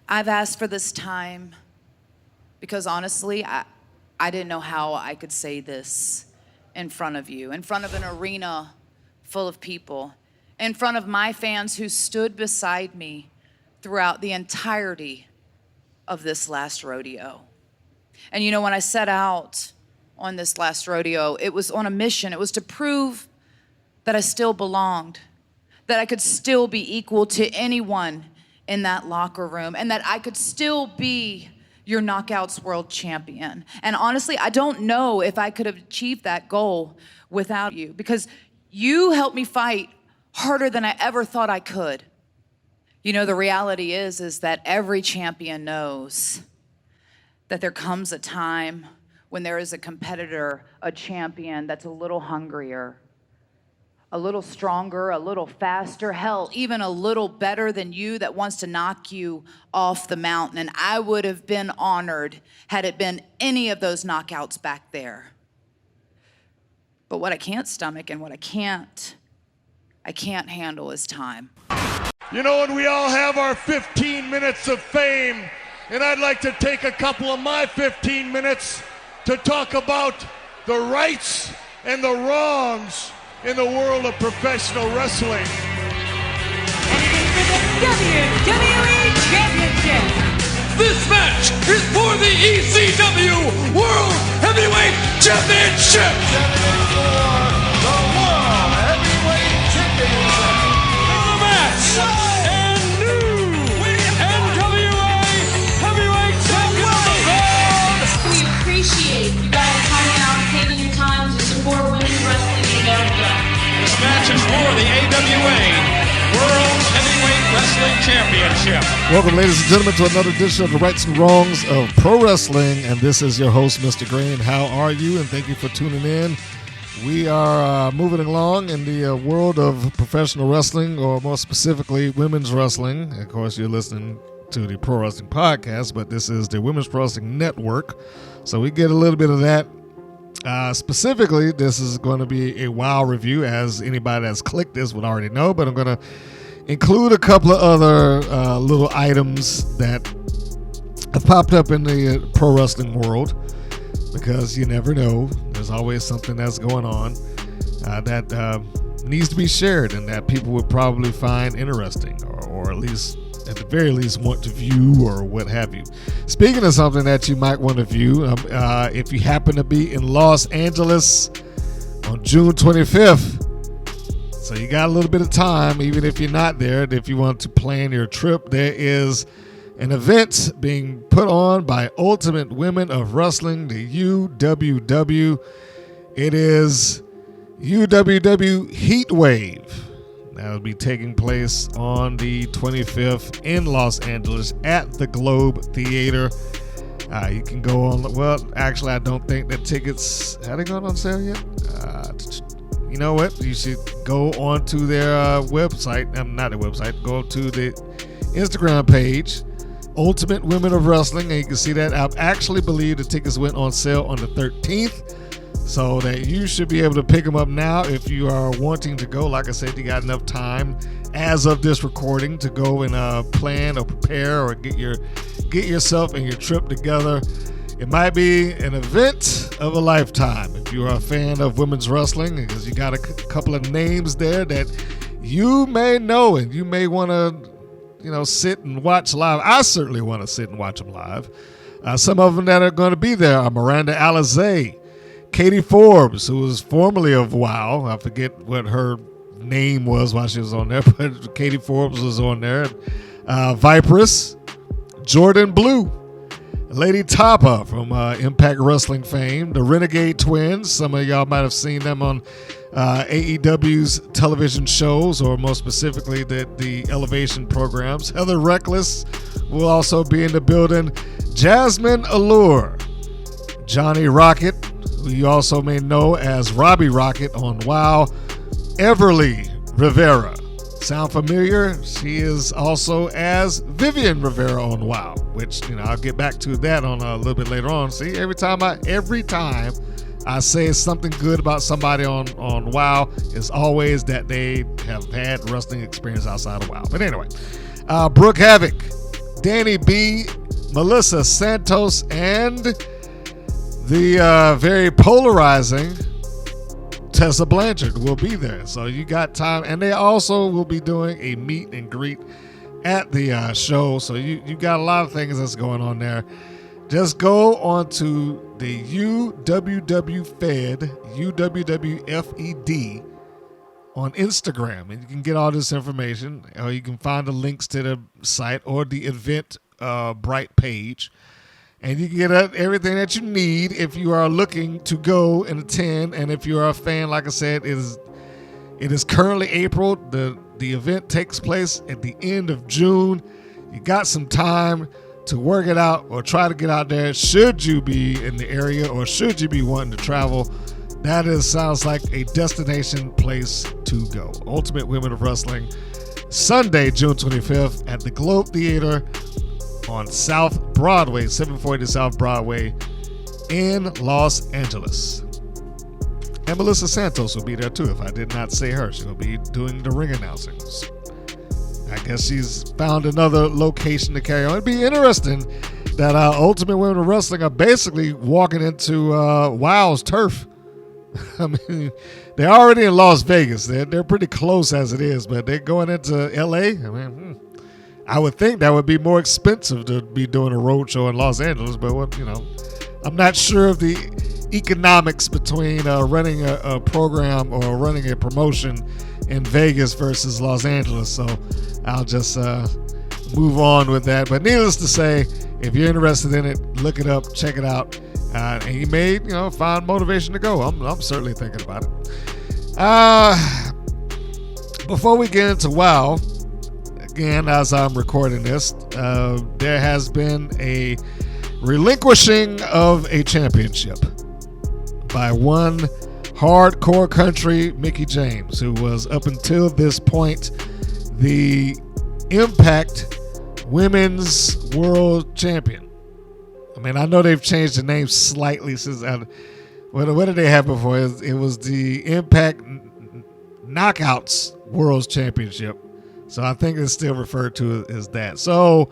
I've asked for this time because honestly, I didn't know how I could say this in front of you, in front of an arena full of people, in front of my fans who stood beside me throughout the entirety of this last rodeo. And you know, when I set out on this last rodeo, it was on a mission. It was to prove that I still belonged, that I could still be equal to anyone in that locker room, and that I could still be your Knockouts world champion. And honestly, I don't know if I could have achieved that goal without you, because you helped me fight harder than I ever thought I could. You know, the reality is that every champion knows that there comes a time when there is a competitor, a champion that's a little hungrier, a little stronger, a little faster, hell, even a little better than you, that wants to knock you off the mountain. And I would have been honored had it been any of those knockouts back there. But what I can't stomach and what I can't handle is time. You know, and we all have our 15 minutes of fame, and I'd like to take a couple of my 15 minutes to talk about the rights and the wrongs in the world of professional wrestling. And it is for the WWE Championship. This match is for the ECW World Heavyweight Championship. The World Heavyweight Championship. The match and new NWA Heavyweight Champion. We appreciate you guys coming out and taking your time to support women's wrestling in America. This match is for the AWA World Heavyweight Wrestling Championship. Welcome, ladies and gentlemen, to another edition of the Rights and Wrongs of Pro Wrestling. And this is your host, Mr. Green. How are you? And thank you for tuning in. We are moving along in the world of professional wrestling, or more specifically, women's wrestling. Of course, you're listening to the Pro Wrestling Podcast, but this is the Women's Pro Wrestling Network. So we get a little bit of that. Specifically, this is going to be a WoW review, as anybody that's clicked this would already know, but I'm going to include a couple of other little items that have popped up in the pro wrestling world, because you never know. There's always something that's going on that needs to be shared and that people would probably find interesting, or at least, at the very least, want to view or what have you. Speaking of something that you might want to view, if you happen to be in Los Angeles on June 25th, so you got a little bit of time, even if you're not there. If you want to plan your trip, there is an event being put on by Ultimate Women of Wrestling, the UWW. It is UWW Heatwave. That'll be taking place on the 25th in Los Angeles at the Globe Theater. You can go on. Well, actually, I don't think that tickets have they gone on sale yet. You know what? You should go onto their website. Not their website. Go to the Instagram page, Ultimate Women of Wrestling, and you can see that. I actually believe the tickets went on sale on the 13th. So that you should be able to pick them up now if you are wanting to go. Like I said, you got enough time as of this recording to go and plan or prepare or get yourself and your trip together. It might be an event of a lifetime if you are a fan of women's wrestling, because you got a couple of names there that you may know and you may want to, sit and watch live. I certainly want to sit and watch them live. Some of them that are going to be there are Miranda Alizé, Katie Forbes, who was formerly of WoW. I forget what her name was while she was on there, but Katie Forbes was on there. Viperous, Jordan Blue, Lady Tapa from Impact Wrestling fame, the Renegade Twins. Some of y'all might have seen them on AEW's television shows, or more specifically the Elevation programs. Heather Reckless will also be in the building. Jasmine Allure, Johnny Rocket, who you also may know as Robbie Rocket on WoW. Everly Rivera. Sound familiar? She is also as Vivian Rivera on WoW, which, I'll get back to that on a little bit later on. See, every time I say something good about somebody on WoW, it's always that they have had wrestling experience outside of WoW. But anyway, Brooke Havoc, Danny B, Melissa Santos, and the very polarizing Tessa Blanchard will be there. So you got time. And they also will be doing a meet and greet at the show. So you got a lot of things that's going on there. Just go on to the UWWFED on Instagram, and you can get all this information, or you can find the links to the site or the event Bright page, and you can get everything that you need if you are looking to go and attend. And if you are a fan, like I said, it is currently April. The event takes place at the end of June. You got some time to work it out or try to get out there should you be in the area or should you be wanting to travel. That sounds like a destination place to go. Ultimate Women of Wrestling, Sunday, June 25th at the Globe Theater on South Broadway, 740 South Broadway in Los Angeles. And Melissa Santos will be there too. If I did not say her, she will be doing the ring announcings. I guess she's found another location to carry on. It'd be interesting that Ultimate Women of Wrestling are basically walking into WOW's turf. I mean, they're already in Las Vegas. They're pretty close as it is, but they're going into L.A. I mean, I would think that would be more expensive to be doing a road show in Los Angeles, but I'm not sure of the economics between running a program or running a promotion in Vegas versus Los Angeles, so I'll just move on with that. But needless to say, if you're interested in it, look it up, check it out. And you may, find motivation to go. I'm certainly thinking about it. Before we get into WOW, again, as I'm recording this, there has been a relinquishing of a championship by one hardcore country, Mickie James, who was up until this point the Impact Women's World Champion. I mean, I know they've changed the name slightly since. What did they have before? It was the Impact Knockouts World Championship. So I think it's still referred to as that. So,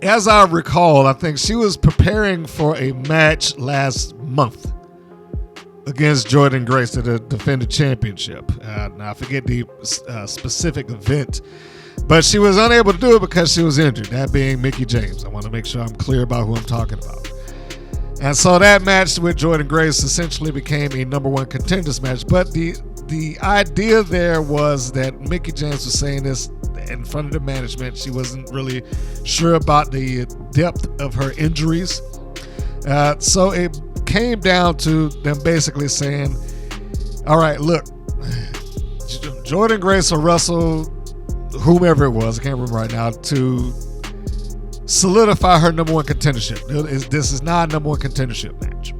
as I recall, I think she was preparing for a match last month against Jordan Grace to defend the championship. Now I forget the specific event, but she was unable to do it because she was injured, that being Mickie James. I want to make sure I'm clear about who I'm talking about. And so that match with Jordan Grace essentially became a number one contenders match. But the idea there was that Mickie James was saying this in front of the management. She wasn't really sure about the depth of her injuries. So it came down to them basically saying, all right, look, Jordan Grace will wrestle whomever it was, I can't remember right now, to solidify her number one contendership. This is not a number one contendership match.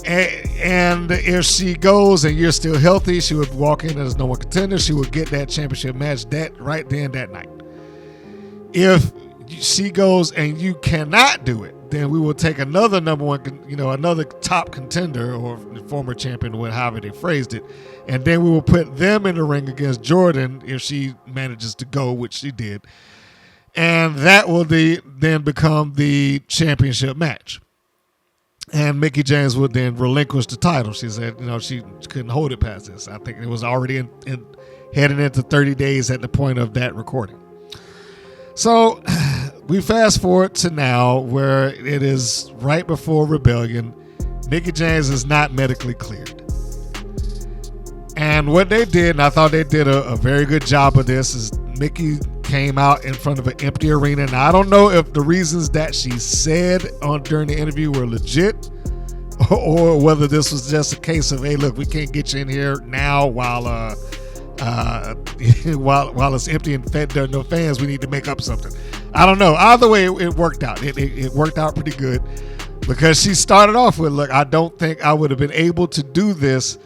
And if she goes and you're still healthy, she would walk in as number one contender. She would get that championship match right then, that night. If she goes and you cannot do it, then we will take another number one, another top contender or former champion, or however they phrased it, and then we will put them in the ring against Jordan if she manages to go, which she did. And that will then become the championship match. And Mickie James would then relinquish the title. She said, she couldn't hold it past this. I think it was already heading into 30 days at the point of that recording. So we fast forward to now, where it is right before Rebellion. Mickie James is not medically cleared. And what they did, and I thought they did a very good job of this, is Mickie came out in front of an empty arena. And I don't know if the reasons that she said during the interview were legit, or whether this was just a case of, hey, look, we can't get you in here now while it's empty and there are no fans. We need to make up something. I don't know. Either way, it worked out. It worked out pretty good, because she started off with, look, I don't think I would have been able to do this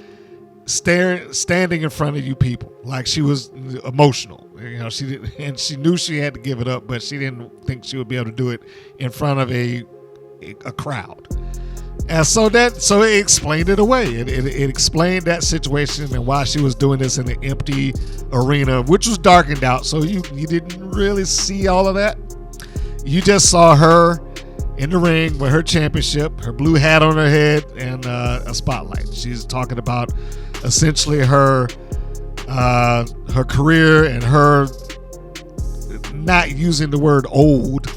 standing in front of you people. Like, she was emotional. She didn't, and she knew she had to give it up, but she didn't think she would be able to do it in front of a crowd. And so it explained it away. It explained that situation and why she was doing this in an empty arena, which was darkened out. So you didn't really see all of that. You just saw her in the ring with her championship, her blue hat on her head, and a spotlight. She's talking about essentially her career and her not using the word old,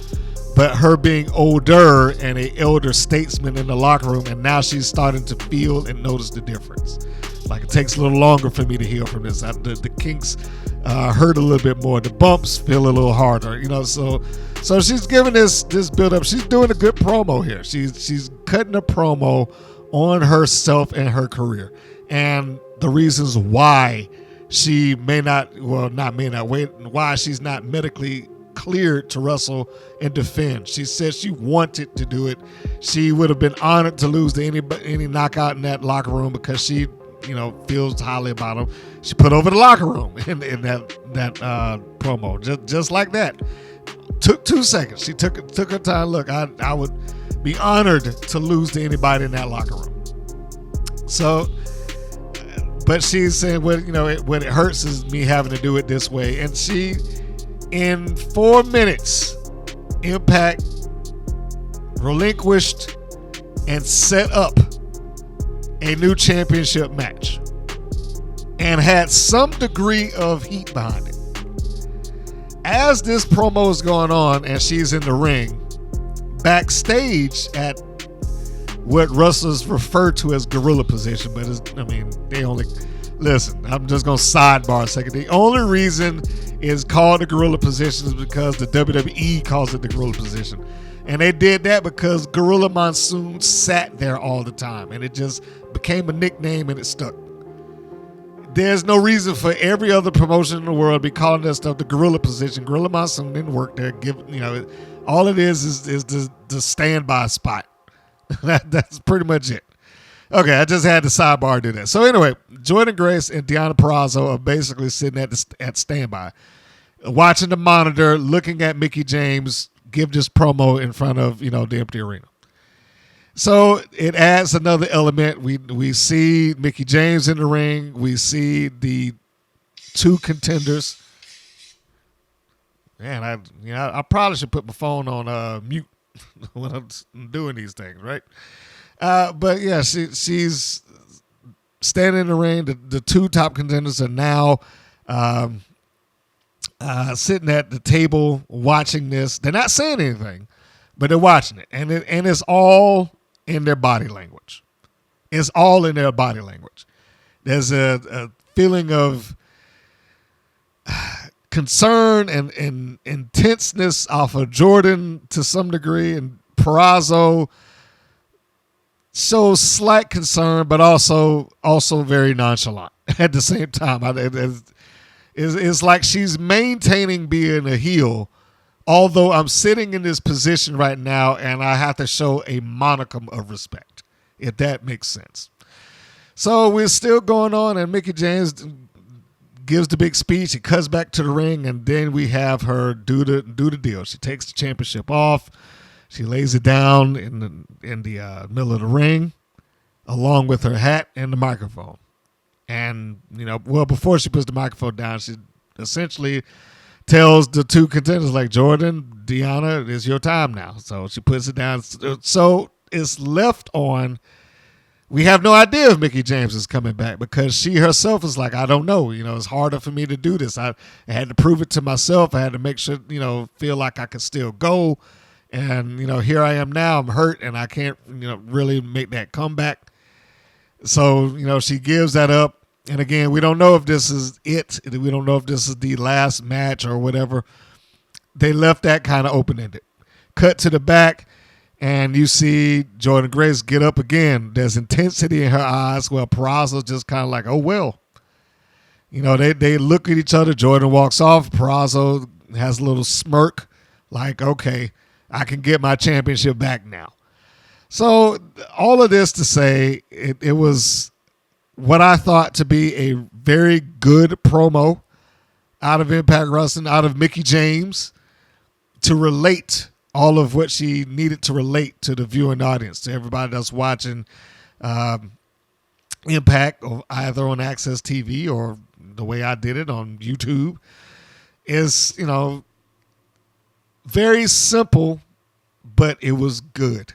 but her being older and an elder statesman in the locker room, and now she's starting to feel and notice the difference. Like, it takes a little longer for me to heal from this. The kinks hurt a little bit more. The bumps feel a little harder, So she's giving this build up. She's doing a good promo here. She's cutting a promo on herself and her career, and the reasons why she why she's not medically cleared to wrestle and defend. She said she wanted to do it. She would have been honored to lose to any knockout in that locker room because she, feels highly about him. She put over the locker room in that promo, just like that. Took 2 seconds. She took her time. Look, I would be honored to lose to anybody in that locker room. So, but she's saying what it hurts is me having to do it this way, and she. In 4 minutes, Impact relinquished and set up a new championship match and had some degree of heat behind it. As this promo is going on and she's in the ring, backstage at what wrestlers refer to as gorilla position, but they only... Listen, I'm just going to sidebar a second. The only reason it's called the gorilla position is because the WWE calls it the gorilla position. And they did that because Gorilla Monsoon sat there all the time. And it just became a nickname and it stuck. There's no reason for every other promotion in the world to be calling that stuff the gorilla position. Gorilla Monsoon didn't work there. All it is the standby spot. That's pretty much it. Okay, I just had the sidebar do that. So anyway, Jordynne Grace and Deonna Purrazzo are basically sitting at standby, watching the monitor, looking at Mickie James give this promo in front of the empty arena. So it adds another element. We see Mickie James in the ring. We see the 2 contenders. Man, I probably should put my phone on mute when I'm doing these things, right? But yeah, she's standing in the ring. The 2 top contenders are now sitting at the table watching this. They're not saying anything, but they're watching it, and it's all in their body language. It's all in their body language. There's a feeling of concern and intenseness off of Jordynne to some degree, and Purrazzo shows slight concern, but also very nonchalant at the same time. It's like she's maintaining being a heel, although I'm sitting in this position right now and I have to show a modicum of respect, if that makes sense. So we're still going on, and Mickie James gives the big speech. He cuts back to the ring, and then we have her do the deal. She takes the championship off. She lays it down in the middle of the ring, along with her hat and the microphone. And before she puts the microphone down, she essentially tells the 2 contenders, like, Jordynne, Deonna, it's your time now. So she puts it down. So it's left on. We have no idea if Mickie James is coming back because she herself is like, I don't know. It's harder for me to do this. I had to prove it to myself. I had to make sure, feel like I could still go. And, here I am now. I'm hurt, and I can't, really make that comeback. So, she gives that up. And, again, we don't know if this is it. We don't know if this is the last match or whatever. They left that kind of open-ended. Cut to the back, and you see Jordynne Grace get up again. There's intensity in her eyes. Well, Purrazzo's just kind of like, oh, well. They look at each other. Jordynne walks off. Purrazzo has a little smirk like, okay, I can get my championship back now. So all of this to say, it was what I thought to be a very good promo out of Impact Wrestling, out of Mickie James, to relate all of what she needed to relate to the viewing audience, to everybody that's watching Impact, or either on Access TV or the way I did it on YouTube, is, very simple, but it was good.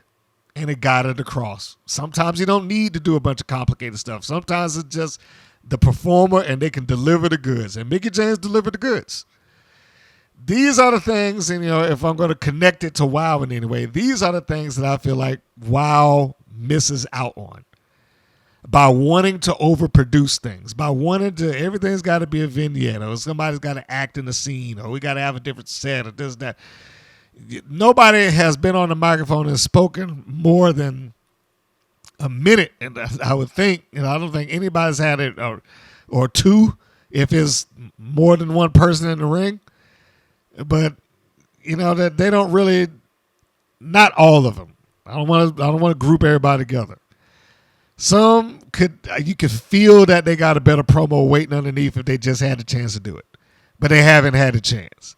And it got it across. Sometimes you don't need to do a bunch of complicated stuff. Sometimes it's just the performer and they can deliver the goods. And Mickie James delivered the goods. These are the things, and if I'm going to connect it to WoW in any way, these are the things that I feel like WoW misses out on. By wanting to overproduce things, by wanting to, everything's got to be a vignette, or somebody's got to act in the scene, or we got to have a different set, or this, that. Nobody has been on the microphone and spoken more than a minute, and I would think, I don't think anybody's had it or two, if it's more than one person in the ring. But that they don't really, not all of them. I don't want to group everybody together. Some you could feel that they got a better promo waiting underneath if they just had a chance to do it, but they haven't had a chance.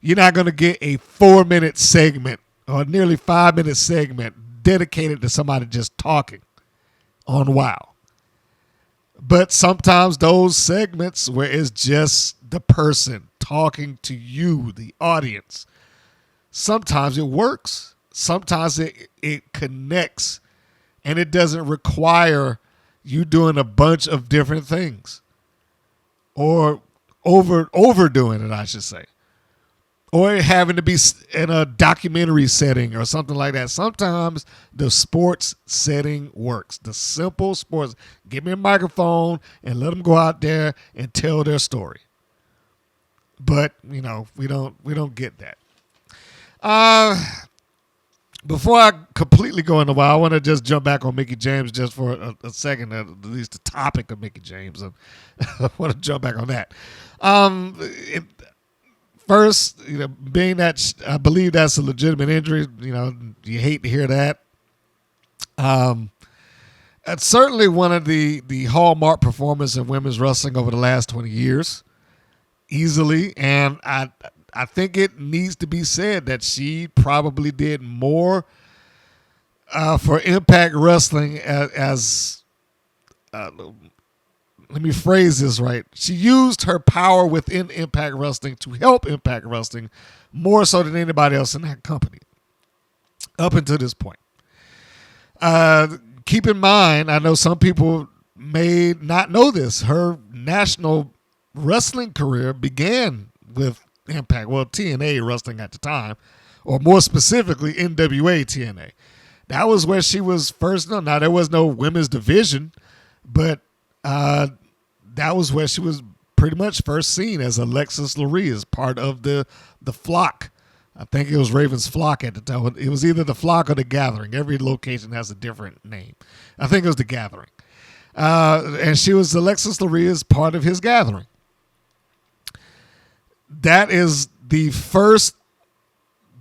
You're not going to get a 4-minute segment or nearly 5-minute segment dedicated to somebody just talking on WoW. But sometimes those segments where it's just the person talking to you, the audience, sometimes it works. Sometimes it connects, and it doesn't require you doing a bunch of different things or overdoing it, I should say. Or having to be in a documentary setting or something like that. Sometimes the sports setting works. The simple sports. Give me a microphone and let them go out there and tell their story. But we don't get that. Before I completely go into WoW, I want to just jump back on Mickie James just for a second, at least the topic of Mickie James. I want to jump back on that. First, being that I believe that's a legitimate injury, you hate to hear that. It's certainly one of the hallmark performances in women's wrestling over the last 20 years, easily. And I think it needs to be said that she probably did more for Impact Wrestling as let me phrase this right. She used her power within Impact Wrestling to help Impact Wrestling more so than anybody else in that company up until this point. Keep in mind, I know some people may not know this. Her national wrestling career began with Impact, TNA Wrestling at the time, or more specifically, NWA TNA. That was where she was first known. Now, there was no women's division, but that was where she was pretty much first seen as Alexis Lurie, as part of the flock. I think it was Raven's Flock at the time. It was either the Flock or the Gathering. Every location has a different name. I think it was the Gathering. And she was Alexis Lurie as part of his Gathering. That is the first,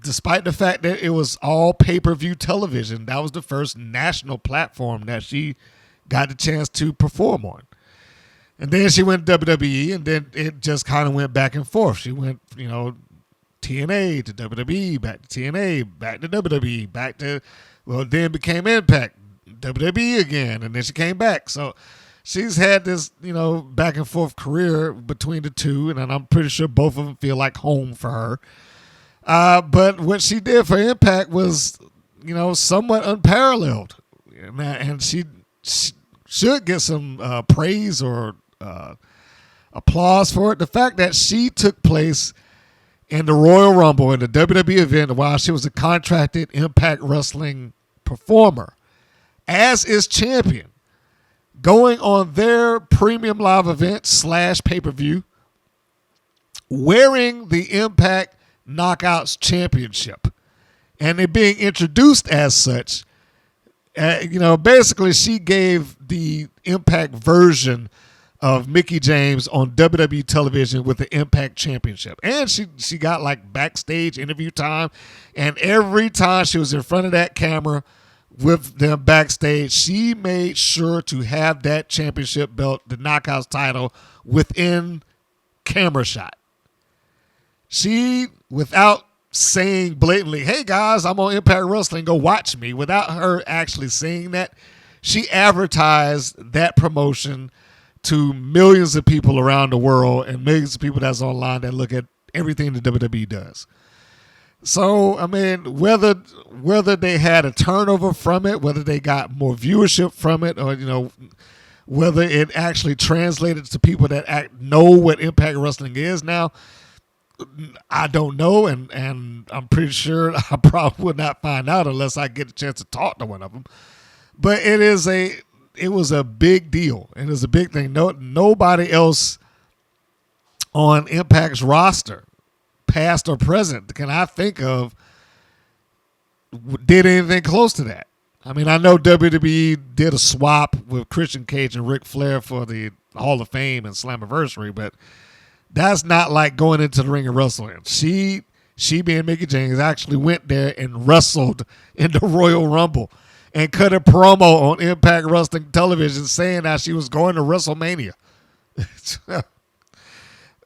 despite the fact that it was all pay-per-view television, that was the first national platform that she got the chance to perform on. And then she went to WWE, and then it just kind of went back and forth. She went, TNA to WWE, back to TNA, back to WWE, back to, then became Impact, WWE again, and then she came back. So she's had this, back and forth career between the two, and I'm pretty sure both of them feel like home for her. But what she did for Impact was, somewhat unparalleled. And she should get some praise or applause for it. The fact that she took place in the Royal Rumble in the WWE event while she was a contracted Impact Wrestling performer as its champion, going on their premium live event / pay-per-view, wearing the Impact Knockouts Championship, and it being introduced as such. Basically she gave the Impact version of Mickie James on WWE television with the Impact Championship. And she got like backstage interview time. And every time she was in front of that camera with them backstage, she made sure to have that championship belt, the Knockouts title, within camera shot. She, without saying blatantly, hey guys, I'm on Impact Wrestling, go watch me, without her actually saying that. She advertised that promotion to millions of people around the world and millions of people that's online that look at everything the WWE does. So, I mean, whether they had a turnover from it, whether they got more viewership from it, or, you know, whether it actually translated to people that know what Impact Wrestling is now, I don't know, and I'm pretty sure I probably would not find out unless I get a chance to talk to one of them. But it was a big deal, and it's a big thing. Nobody else on Impact's roster, past or present, can I think of, did anything close to that. I mean, I know WWE did a swap with Christian Cage and Ric Flair for the Hall of Fame and Slammiversary, but that's not like going into the ring and wrestling. She being Mickie James actually went there and wrestled in the Royal Rumble and cut a promo on Impact Wrestling Television saying that she was going to WrestleMania.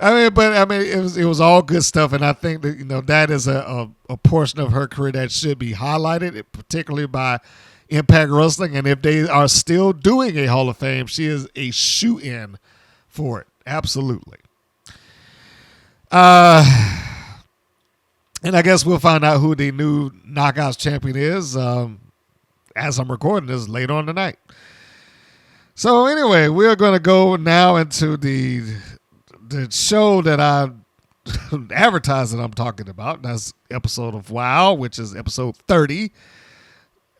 It was all good stuff, and I think that, you know, that is a portion of her career that should be highlighted, particularly by Impact Wrestling. And if they are still doing a Hall of Fame, she is a shoe-in for it. Absolutely. And I guess we'll find out who the new Knockouts champion is as I'm recording this later on tonight. So anyway, we're going to go now into the show that I advertised that I'm talking about. That's episode of WOW, which is episode 30.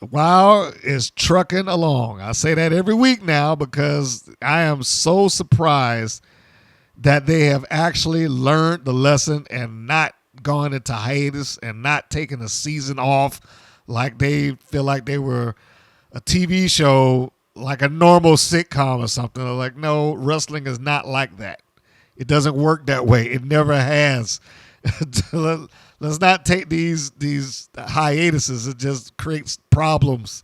WOW is trucking along. I say that every week now because I am so surprised that they have actually learned the lesson and not gone into hiatus and not taken a season off like they feel like they were a TV show, like a normal sitcom or something. They're like, no, wrestling is not like that. It doesn't work that way. It never has. Let's not take these hiatuses. It just creates problems.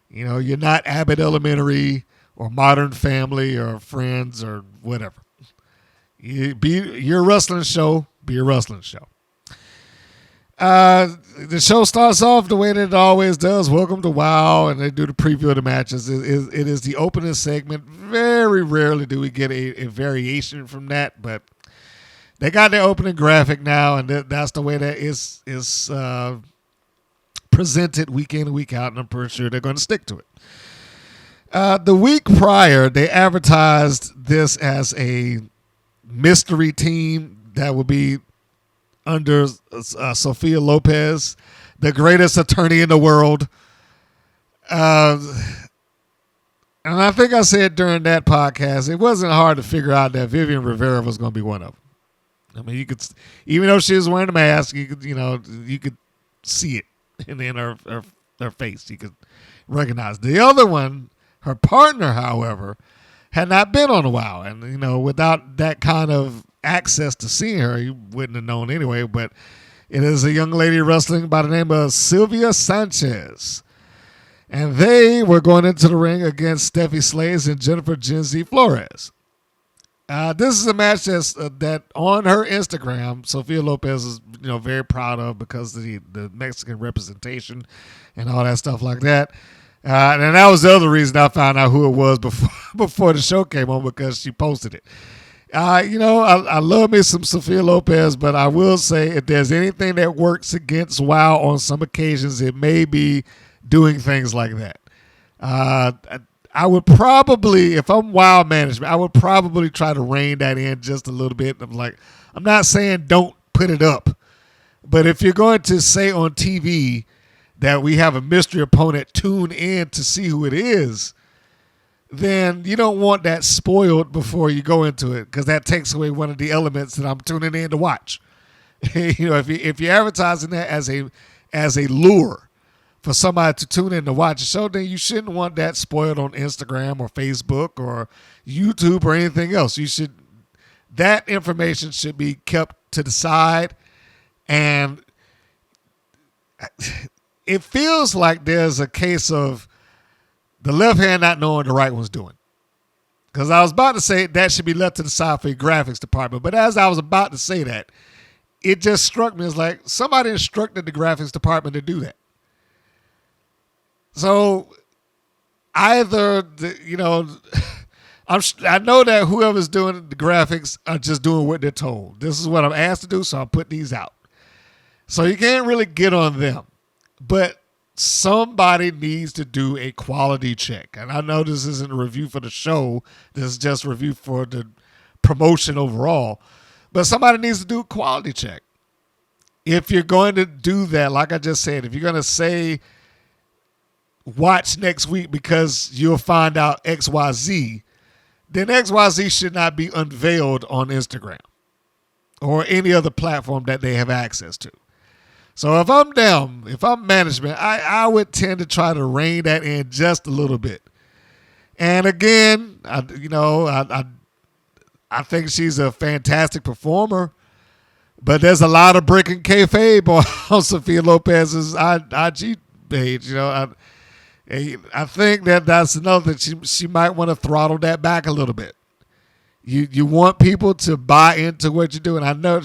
You know, you're not Abbott Elementary or Modern Family or Friends or whatever. Your wrestling show, be a wrestling show. The show starts off the way that it always does. Welcome to WOW, and they do the preview of the matches. It is the opening segment. Very rarely do we get a variation from that, but they got their opening graphic now, and that's the way that is presented week in and week out, and I'm pretty sure they're going to stick to it. The week prior, they advertised this as a mystery team that would be under Sophia Lopez, the greatest attorney in the world. And I think I said during that podcast, it wasn't hard to figure out that Vivian Rivera was going to be one of them. I mean, you could, even though she was wearing a mask, you could see it in her face. You could recognize the other one. Her partner, however, had not been on a while, and without that kind of access to seeing her, you wouldn't have known anyway. But it is a young lady wrestling by the name of Sylvia Sanchez, and they were going into the ring against Steffi Slays and Jennifer Genzi Flores. This is a match that on her Instagram, Sophia Lopez is very proud of because of the Mexican representation and all that stuff like that. And that was the other reason I found out who it was before the show came on, because she posted it. I love me some Sophia Lopez, but I will say if there's anything that works against WOW on some occasions, it may be doing things like that. I would probably, if I'm WOW management, I would probably try to rein that in just a little bit. I'm not saying don't put it up, but if you're going to say on TV that we have a mystery opponent, tune in to see who it is, then you don't want that spoiled before you go into it, because that takes away one of the elements that I'm tuning in to watch. If you're advertising that as a lure for somebody to tune in to watch a show, then you shouldn't want that spoiled on Instagram or Facebook or YouTube or anything else. That information should be kept to the side, and it feels like there's a case of the left hand not knowing what the right one's doing. Because I was about to say that should be left to the side for your graphics department. But as I was about to say that, it just struck me as like somebody instructed the graphics department to do that. So either, I know that whoever's doing the graphics are just doing what they're told. This is what I'm asked to do, so I'll put these out. So you can't really get on them. But somebody needs to do a quality check. And I know this isn't a review for the show. This is just a review for the promotion overall. But somebody needs to do a quality check. If you're going to do that, like I just said, if you're going to say, watch next week because you'll find out XYZ, then XYZ should not be unveiled on Instagram or any other platform that they have access to. So if I'm down, if I'm management, I would tend to try to rein that in just a little bit. And again, I think she's a fantastic performer, but there's a lot of breaking kayfabe on Sophia Lopez's IG page. I think that's another thing. She might want to throttle that back a little bit. You want people to buy into what you're doing. I know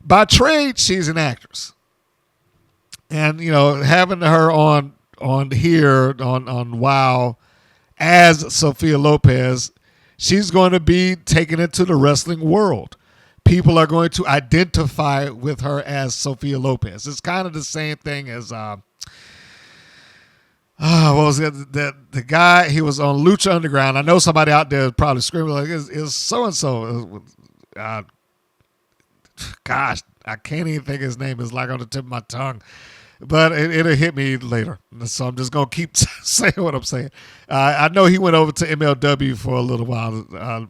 by trade, she's an actress. And, having her on here, on WOW, as Sophia Lopez, she's going to be taken into the wrestling world. People are going to identify with her as Sophia Lopez. It's kind of the same thing as, what was it? The guy, he was on Lucha Underground. I know somebody out there is probably screaming like, is so-and-so. Gosh, I can't even think his name. It's like on the tip of my tongue. But it'll hit me later. So I'm just going to keep saying what I'm saying. I know he went over to MLW for a little while.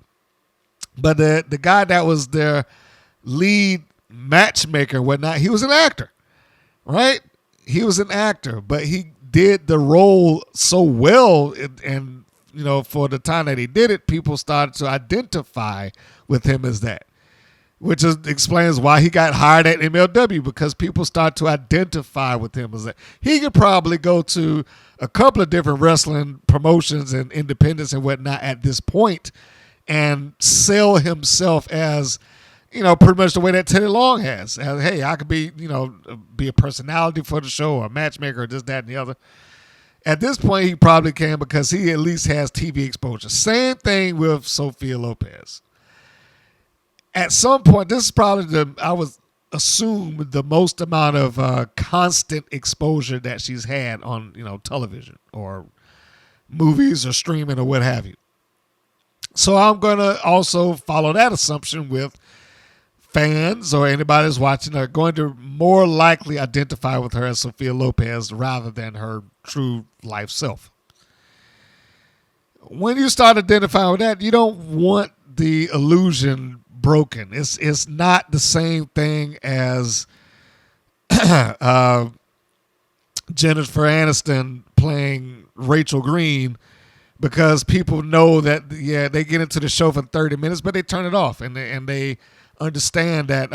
But the guy that was their lead matchmaker and whatnot, he was an actor, right? He was an actor, but he did the role so well. And for the time that he did it, people started to identify with him as that. Which explains why he got hired at MLW, because people start to identify with him as that. He could probably go to a couple of different wrestling promotions and independents and whatnot at this point and sell himself as, pretty much the way that Teddy Long has. As, hey, I could be a personality for the show or a matchmaker or this, that, and the other. At this point, he probably can because he at least has TV exposure. Same thing with Sophia Lopez. At some point, this is probably I would assume the most amount of constant exposure that she's had on, television or movies or streaming or what have you. So I'm going to also follow that assumption with fans or anybody who's watching are going to more likely identify with her as Sophia Lopez rather than her true life self. When you start identifying with that, you don't want the illusion broken. It's not the same thing as Jennifer Aniston playing Rachel Green, because people know that they get into the show for 30 minutes, but they turn it off and they understand that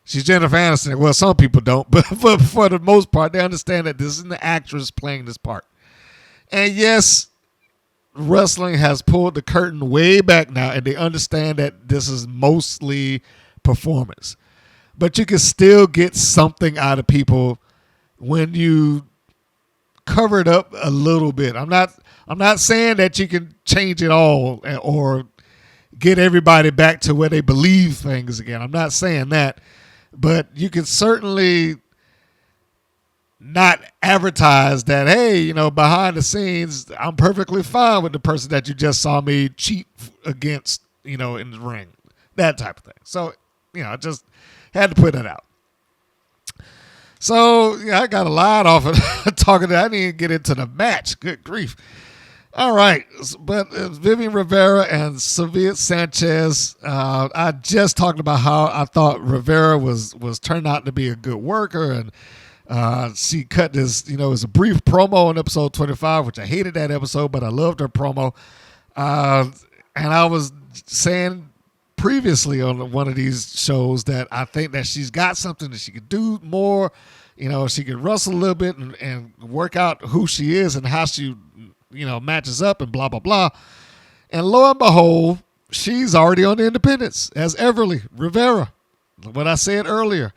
she's Jennifer Aniston. Well, some people don't, but for the most part, they understand that this is the actress playing this part. And yes, wrestling has pulled the curtain way back now, and they understand that this is mostly performance. But you can still get something out of people when you cover it up a little bit. I'm not saying that you can change it all or get everybody back to where they believe things again. I'm not saying that. But you can certainly not advertise that, hey, behind the scenes, I'm perfectly fine with the person that you just saw me cheat against, in the ring. That type of thing. So, I just had to put that out. So, I got a lot off of talking I didn't even get into the match. Good grief. All right. But Vivian Rivera and Sylvia Sanchez, I just talked about how I thought Rivera was turned out to be a good worker, and she cut this, it was a brief promo in episode 25, which I hated that episode, but I loved her promo. And I was saying previously on one of these shows that I think that she's got something that she could do more. She could wrestle a little bit and work out who she is and how she, matches up and blah, blah, blah. And lo and behold, she's already on the independents as Everly Rivera. what I said earlier.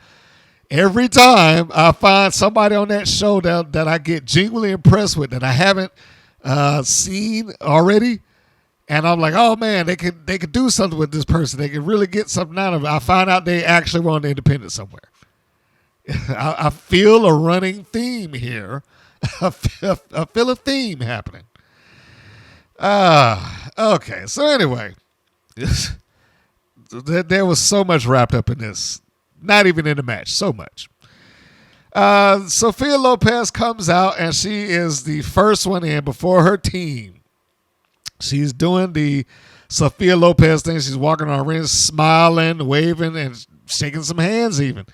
Every time I find somebody on that show that I get genuinely impressed with, that I haven't seen already, and I'm like, oh man, they could do something with this person. They could really get something out of it. I find out they actually were on the independent somewhere. I feel a running theme here. I feel a theme happening. Okay. So anyway, there was so much wrapped up in this. Not even in the match. So much. Sophia Lopez comes out and she is the first one in before her team. She's doing the Sophia Lopez thing. She's walking on the ring, smiling, waving, and shaking some hands even.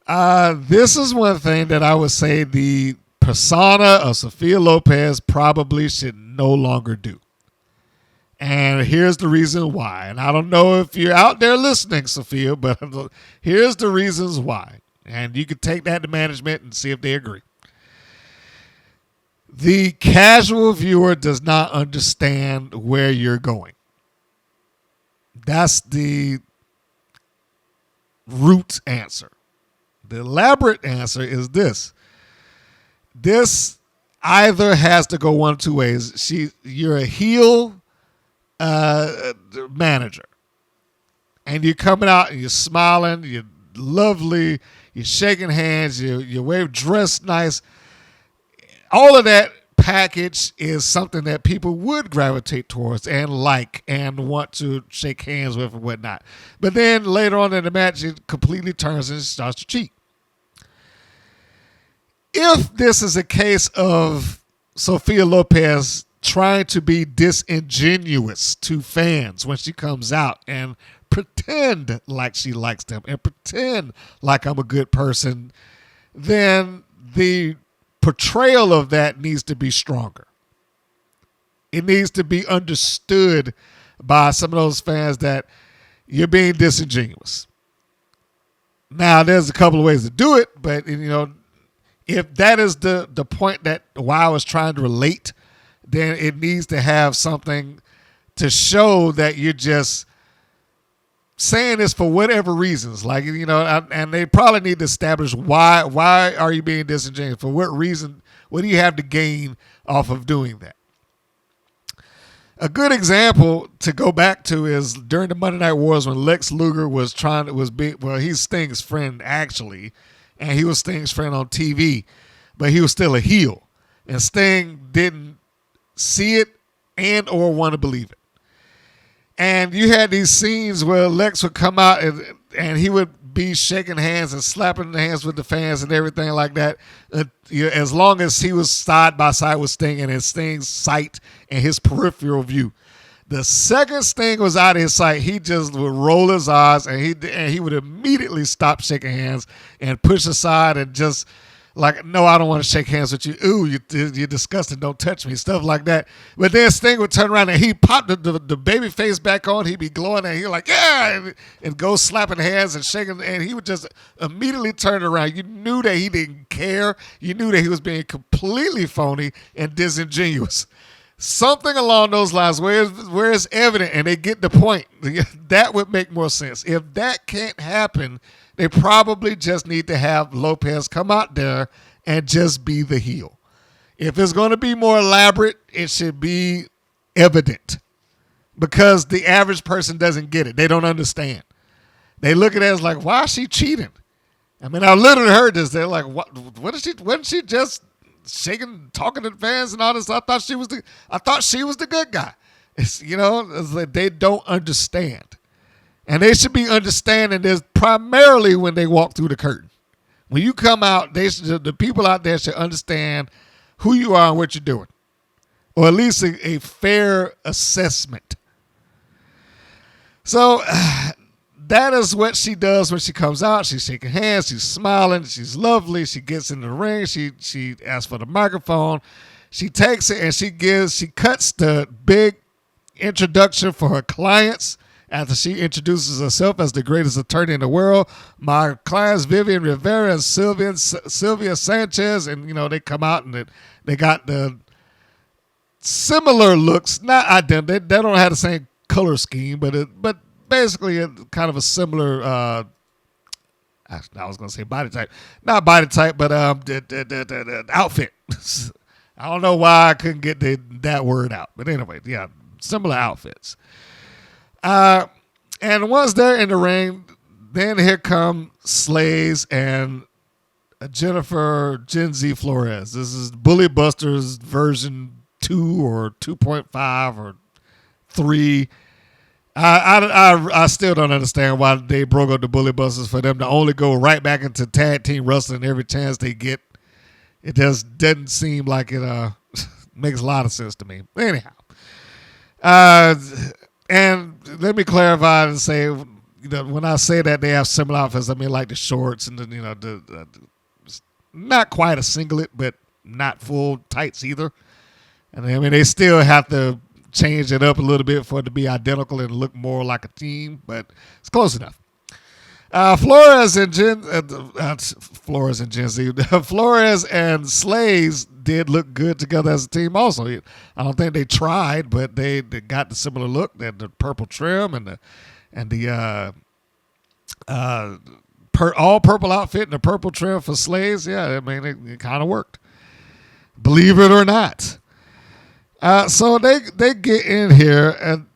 This is one thing that I would say the persona of Sophia Lopez probably should no longer do. And here's the reason why. And I don't know if you're out there listening, Sophia, but here's the reasons why. And you can take that to management and see if they agree. The casual viewer does not understand where you're going. That's the root answer. The elaborate answer is this. This either has to go one of two ways. You're a heel manager, and you're coming out and you're smiling, you're lovely, you're shaking hands, you wave, dressed nice. All of that package is something that people would gravitate towards and like and want to shake hands with and whatnot. But then later on in the match, it completely turns and starts to cheat. If this is a case of Sophia Lopez trying to be disingenuous to fans when she comes out and pretend like she likes them and pretend like I'm a good person, then the portrayal of that needs to be stronger. It needs to be understood by some of those fans that you're being disingenuous. Now, there's a couple of ways to do it, but if that is the point that why I was trying to relate, then it needs to have something to show that you're just saying this for whatever reasons. Like, and they probably need to establish why are you being disingenuous? For what reason? What do you have to gain off of doing that? A good example to go back to is during the Monday Night Wars when Lex Luger he's Sting's friend actually, and he was Sting's friend on TV, but he was still a heel. And Sting didn't see it and or want to believe it. And you had these scenes where Lex would come out and he would be shaking hands and slapping the hands with the fans and everything like that, as long as he was side by side with Sting and in Sting's sight and his peripheral view. The second Sting was out of his sight, he just would roll his eyes and he would immediately stop shaking hands and push aside and just like, no, I don't want to shake hands with you. Ooh, you're disgusting. Don't touch me. Stuff like that. But then Sting would turn around and he popped the baby face back on. He'd be glowing and he'd like, yeah, and go slapping hands and shaking. And he would just immediately turn around. You knew that he didn't care. You knew that he was being completely phony and disingenuous. Something along those lines where it's evident and they get the point. That would make more sense. If that can't happen, they probably just need to have Lopez come out there and just be the heel. If it's going to be more elaborate, it should be evident because the average person doesn't get it. They don't understand. They look at it as like, why is she cheating? I mean, I literally heard this. They're like, what is she? Wasn't she just shaking, talking to the fans and all this? I thought she was the good guy. It's like they don't understand. And they should be understanding this primarily when they walk through the curtain. When you come out, the people out there should understand who you are and what you're doing. Or at least a fair assessment. So that is what she does when she comes out. She's shaking hands. She's smiling. She's lovely. She gets in the ring. She asks for the microphone. She takes it and she cuts the big introduction for her clients. After she introduces herself as the greatest attorney in the world, my clients Vivian Rivera and Sylvia Sanchez, and they come out and they got the similar looks, not identical. They don't have the same color scheme, but basically kind of a similar I was going to say body type. Not body type, but the outfit. I don't know why I couldn't get that word out. But anyway, yeah, similar outfits. And once they're in the ring, then here come Slays and Jennifer Gen Z Flores. This is Bully Busters version 2 or 2.5 or 3. I still don't understand why they broke up the Bully Busters for them to only go right back into tag team wrestling every chance they get. It just doesn't seem like it makes a lot of sense to me. Anyhow, and let me clarify and say, when I say that they have similar outfits, I mean like the shorts and the not quite a singlet, but not full tights either. And I mean they still have to change it up a little bit for it to be identical and look more like a team, but it's close enough. Flores and Gen Z. Flores and Slays did look good together as a team also. I don't think they tried, but they got the similar look. They had the purple trim and the all purple outfit and the purple trim for Slays. Yeah, I mean, it kind of worked. Believe it or not. So they get in here, and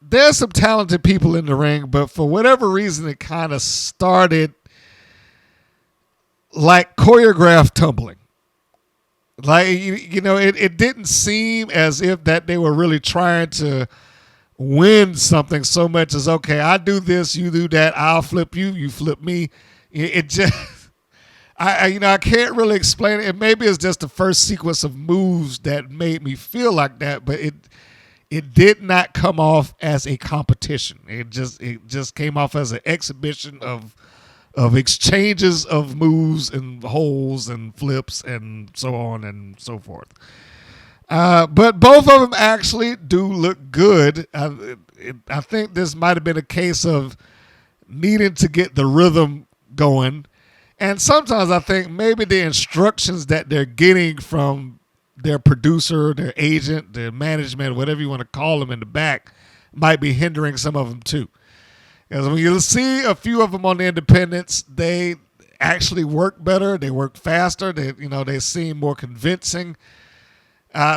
there's some talented people in the ring, but for whatever reason, it kind of started like choreographed tumbling. Like, it didn't seem as if that they were really trying to win something so much as, okay, I do this, you do that, I'll flip you, you flip me. It just... I can't really explain it. Maybe it's just the first sequence of moves that made me feel like that, but it did not come off as a competition. It just came off as an exhibition of exchanges of moves and holds and flips and so on and so forth. But both of them actually do look good. I think this might have been a case of needing to get the rhythm going. And sometimes I think maybe the instructions that they're getting from their producer, their agent, their management, whatever you want to call them in the back, might be hindering some of them too. Because when you see a few of them on the independents, they actually work better. They work faster. They seem more convincing.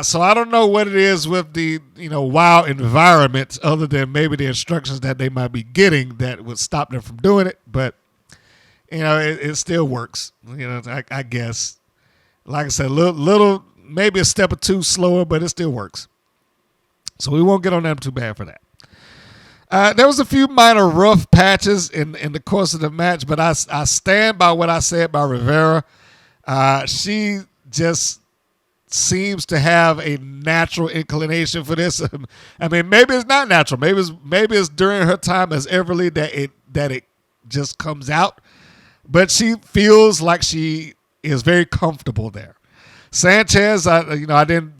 So I don't know what it is with the WoW environment, other than maybe the instructions that they might be getting that would stop them from doing it, but. It still works. I guess. Like I said, little, maybe a step or two slower, but it still works. So we won't get on them too bad for that. There was a few minor rough patches in the course of the match, but I stand by what I said about Rivera. She just seems to have a natural inclination for this. I mean, maybe it's not natural. Maybe it's during her time as Everly that it just comes out. But she feels like she is very comfortable there. Sanchez, I didn't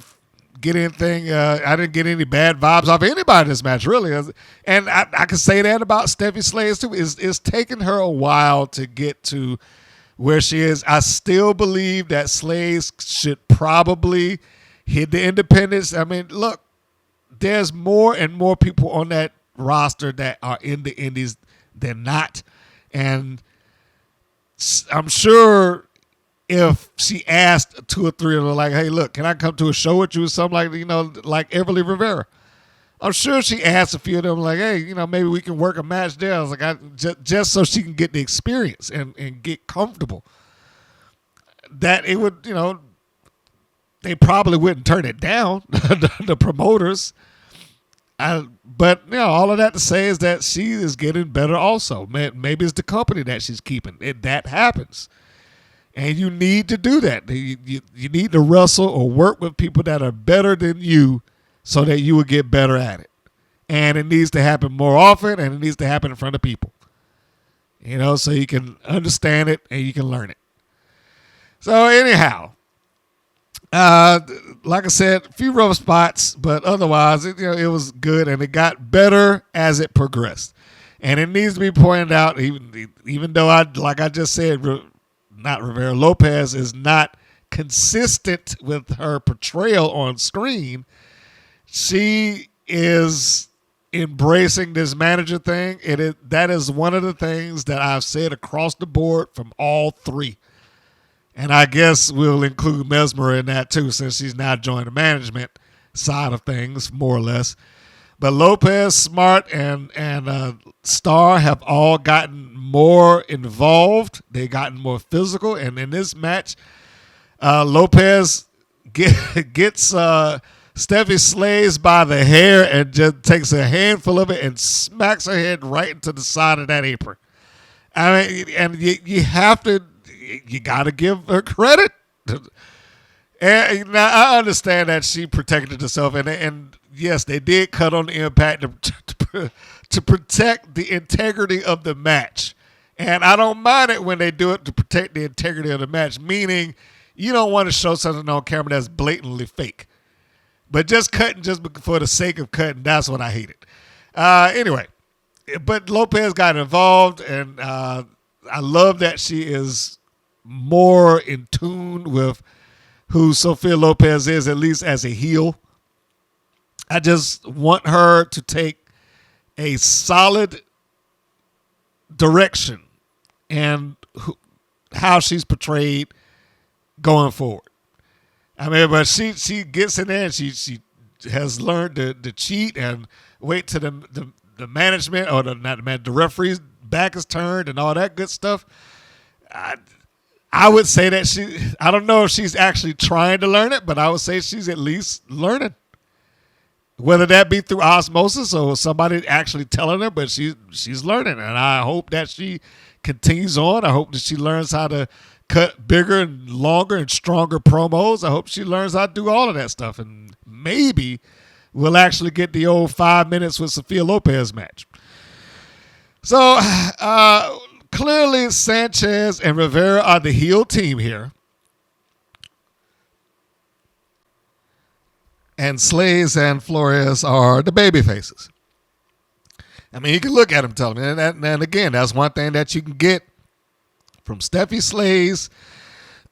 get anything. I didn't get any bad vibes off anybody in this match, really. And I can say that about Steffi Slays too. It's taken her a while to get to where she is. I still believe that Slays should probably hit the independents. I mean, look, there's more and more people on that roster that are in the indies than not, and I'm sure if she asked 2 or 3 of them, like, hey, look, can I come to a show with you or something like Everly Rivera? I'm sure she asked a few of them, like, hey, maybe we can work a match there. I was like, just so she can get the experience and get comfortable. That it would, they probably wouldn't turn it down, the promoters. But all of that to say is that she is getting better also. Maybe it's the company that she's keeping. That happens. And you need to do that. You need to wrestle or work with people that are better than you so that you will get better at it. And it needs to happen more often, and it needs to happen in front of people. So you can understand it and you can learn it. So anyhow, like I said, a few rough spots, but otherwise, it was good, and it got better as it progressed. And it needs to be pointed out, even though like I just said, not Rivera, Lopez is not consistent with her portrayal on screen. She is embracing this manager thing. That is one of the things that I've said across the board from all three. And I guess we'll include Mesmer in that too, since she's now joined the management side of things, more or less. But Lopez, Smart, and Star have all gotten more involved. They've gotten more physical. And in this match, Lopez gets Steffi Slays by the hair and just takes a handful of it and smacks her head right into the side of that apron. I mean, and you got to give her credit. And now I understand that she protected herself, and yes, they did cut on the Impact to protect the integrity of the match. And I don't mind it when they do it to protect the integrity of the match, meaning you don't want to show something on camera that's blatantly fake. But just cutting just for the sake of cutting, that's what I hated. Anyway, but Lopez got involved, and I love that she is more in tune with who Sophia Lopez is, at least as a heel. I just want her to take a solid direction and how she's portrayed going forward. I mean, but she gets in there and she has learned to cheat and wait till the management or the referee's back is turned and all that good stuff. I would say that I don't know if she's actually trying to learn it, but I would say she's at least learning. Whether that be through osmosis or somebody actually telling her, but she's learning. And I hope that she continues on. I hope that she learns how to cut bigger and longer and stronger promos. I hope she learns how to do all of that stuff. And maybe we'll actually get the old 5 minutes with Sophia Lopez match. So, clearly, Sanchez and Rivera are the heel team here. And Slays and Flores are the baby faces. I mean, you can look at them, tell them. And again, that's one thing that you can get from Steffi Slays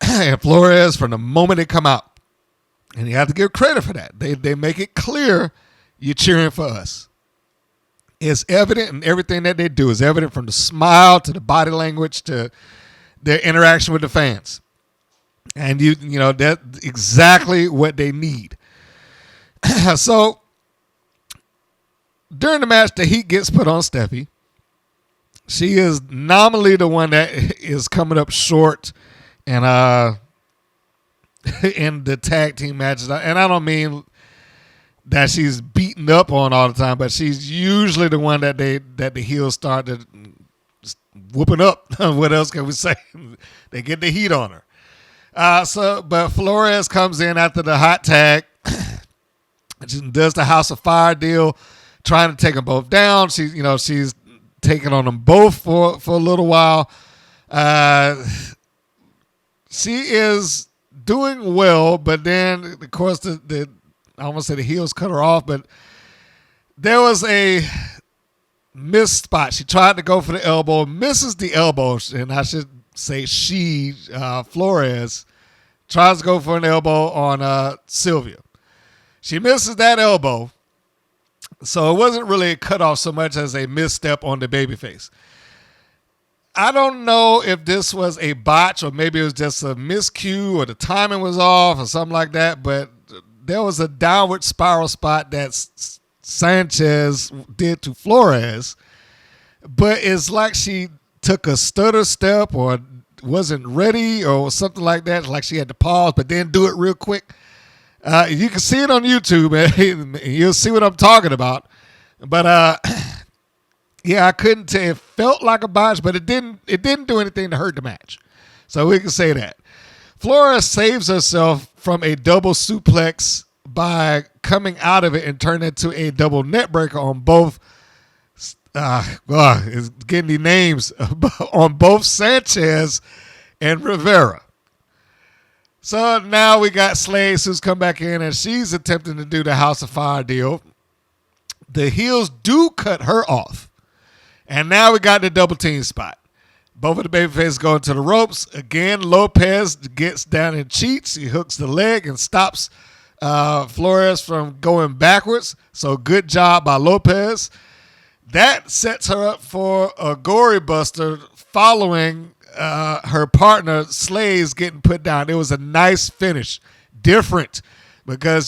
and Flores from the moment they come out. And you have to give credit for that. They make it clear you're cheering for us. It's evident in everything that they do. It's evident from the smile to the body language to their interaction with the fans. And you know that's exactly what they need. So during the match, the heat gets put on Steffi. She is nominally the one that is coming up short and in the tag team matches. And I don't mean that she's beaten up on all the time, but she's usually the one that the heels start to whooping up. What else can we say? They get the heat on her. But Flores comes in after the hot tag. She does the House of Fire deal, trying to take them both down. She's taking on them both for a little while. She is doing well, but then of course I almost say the heels cut her off, but there was a missed spot. She tried to go for the elbow, misses the elbow, and I should say Flores tries to go for an elbow on Sylvia. She misses that elbow, so it wasn't really a cutoff so much as a misstep on the babyface. I don't know if this was a botch or maybe it was just a miscue or the timing was off or something like that, but there was a downward spiral spot that Sanchez did to Flores, but it's like she took a stutter step or wasn't ready or something like that, like she had to pause but then do it real quick. You can see it on YouTube, and you'll see what I'm talking about. But yeah, I couldn't tell. It felt like a botch, but it didn't do anything to hurt the match. So we can say that. Flores saves herself from a double suplex by coming out of it and turning it to a double neck breaker on both. It's getting the names on both Sanchez and Rivera. So now we got Slays who's come back in and she's attempting to do the House of Fire deal. The heels do cut her off. And now we got the double team spot. Both of the babyfaces go into the ropes. Again, Lopez gets down and cheats. He hooks the leg and stops Flores from going backwards. So good job by Lopez. That sets her up for a gory buster following her partner Slays getting put down. It was a nice finish. Different because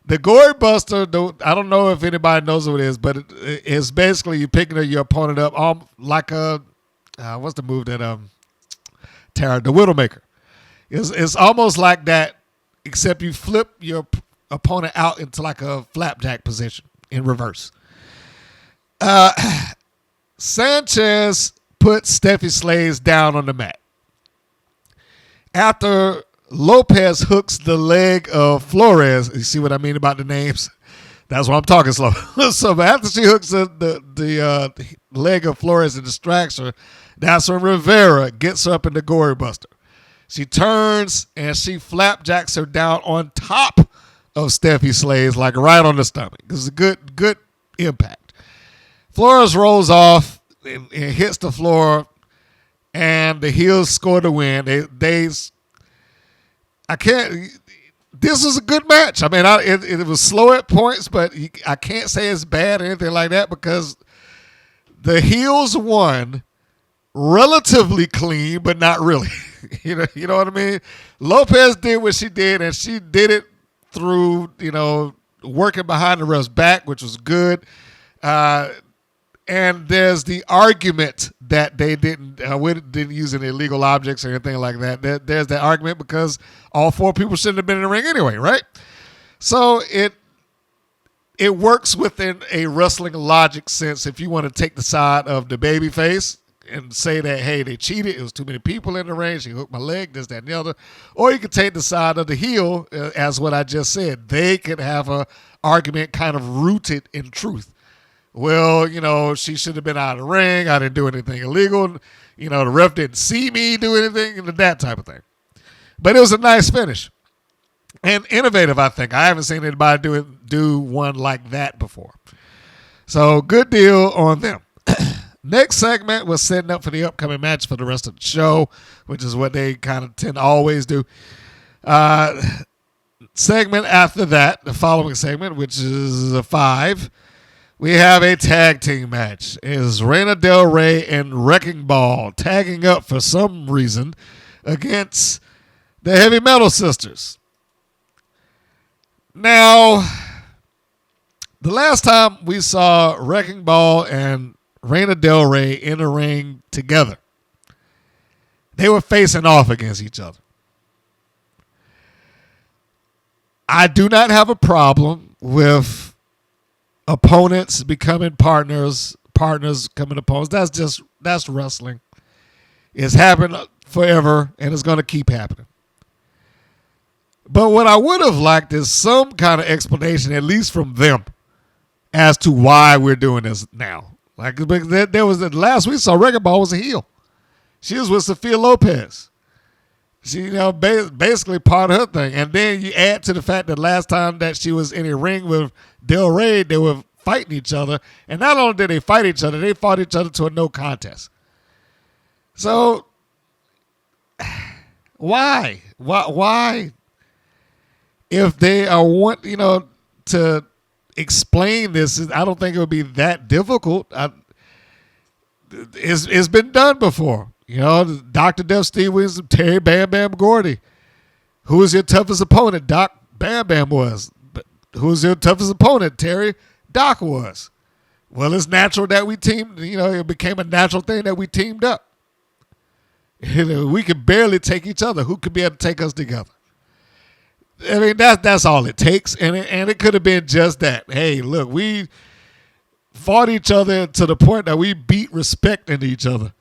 the gory buster, I don't know if anybody knows what it is, but it's basically you picking your opponent up like a, what's the move that Tara, the Widowmaker. It's almost like that, except you flip your opponent out into like a flapjack position in reverse. Sanchez put Steffi Slays down on the mat. After Lopez hooks the leg of Flores, you see what I mean about the names? That's why I'm talking slow. So after she hooks the leg of Flores and distracts her, that's when Rivera gets her up in the gory buster. She turns and she flapjacks her down on top of Steffi Slays, like right on the stomach. This is a good impact. Flores rolls off and hits the floor, and the heels score the win. This was a good match. I mean, it was slow at points, but I can't say it's bad or anything like that because the heels won relatively clean, but not really. You know what I mean? Lopez did what she did, and she did it through, working behind the ref's back, which was good. And there's the argument that they didn't use any illegal objects or anything like that. There's that argument because all four people shouldn't have been in the ring anyway, right? So it works within a wrestling logic sense if you want to take the side of the babyface and say that, hey, they cheated. It was too many people in the ring. She hooked my leg, this, that, and the other. Or you could take the side of the heel, as what I just said. They could have an argument kind of rooted in truth. Well, she should have been out of the ring. I didn't do anything illegal. The ref didn't see me do anything, that type of thing. But it was a nice finish. And innovative, I think. I haven't seen anybody do one like that before. So good deal on them. Next segment was setting up for the upcoming match for the rest of the show, which is what they kind of tend to always do. Segment after that, the following segment, which is a 5, we have a tag team match. It is Reina Del Rey and Wrecking Ball tagging up for some reason against the Heavy Metal Sisters. Now, the last time we saw Wrecking Ball and Reina Del Rey in the ring together, they were facing off against each other. I do not have a problem with opponents becoming partners becoming opponents. That's wrestling. It's happened forever, and it's going to keep happening. But what I would have liked is some kind of explanation, at least from them, as to why we're doing this now. Like there was the last we saw, Wrecking Ball was a heel. She was with Sophia Lopez. She, basically part of her thing. And then you add to the fact that last time that she was in a ring with Del Rey, they were fighting each other. And not only did they fight each other, they fought each other to a no contest. So, why? Why? If they want, to explain this, I don't think it would be that difficult. It's been done before. Dr. Death Steve Williams, Terry Bam Bam Gordy. Who was your toughest opponent? Doc Bam Bam was. But who was your toughest opponent? Terry Doc was. Well, it's natural that we teamed. It became a natural thing that we teamed up. We could barely take each other. Who could be able to take us together? I mean, that's all it takes. And it could have been just that. Hey, look, we fought each other to the point that we beat respect into each other.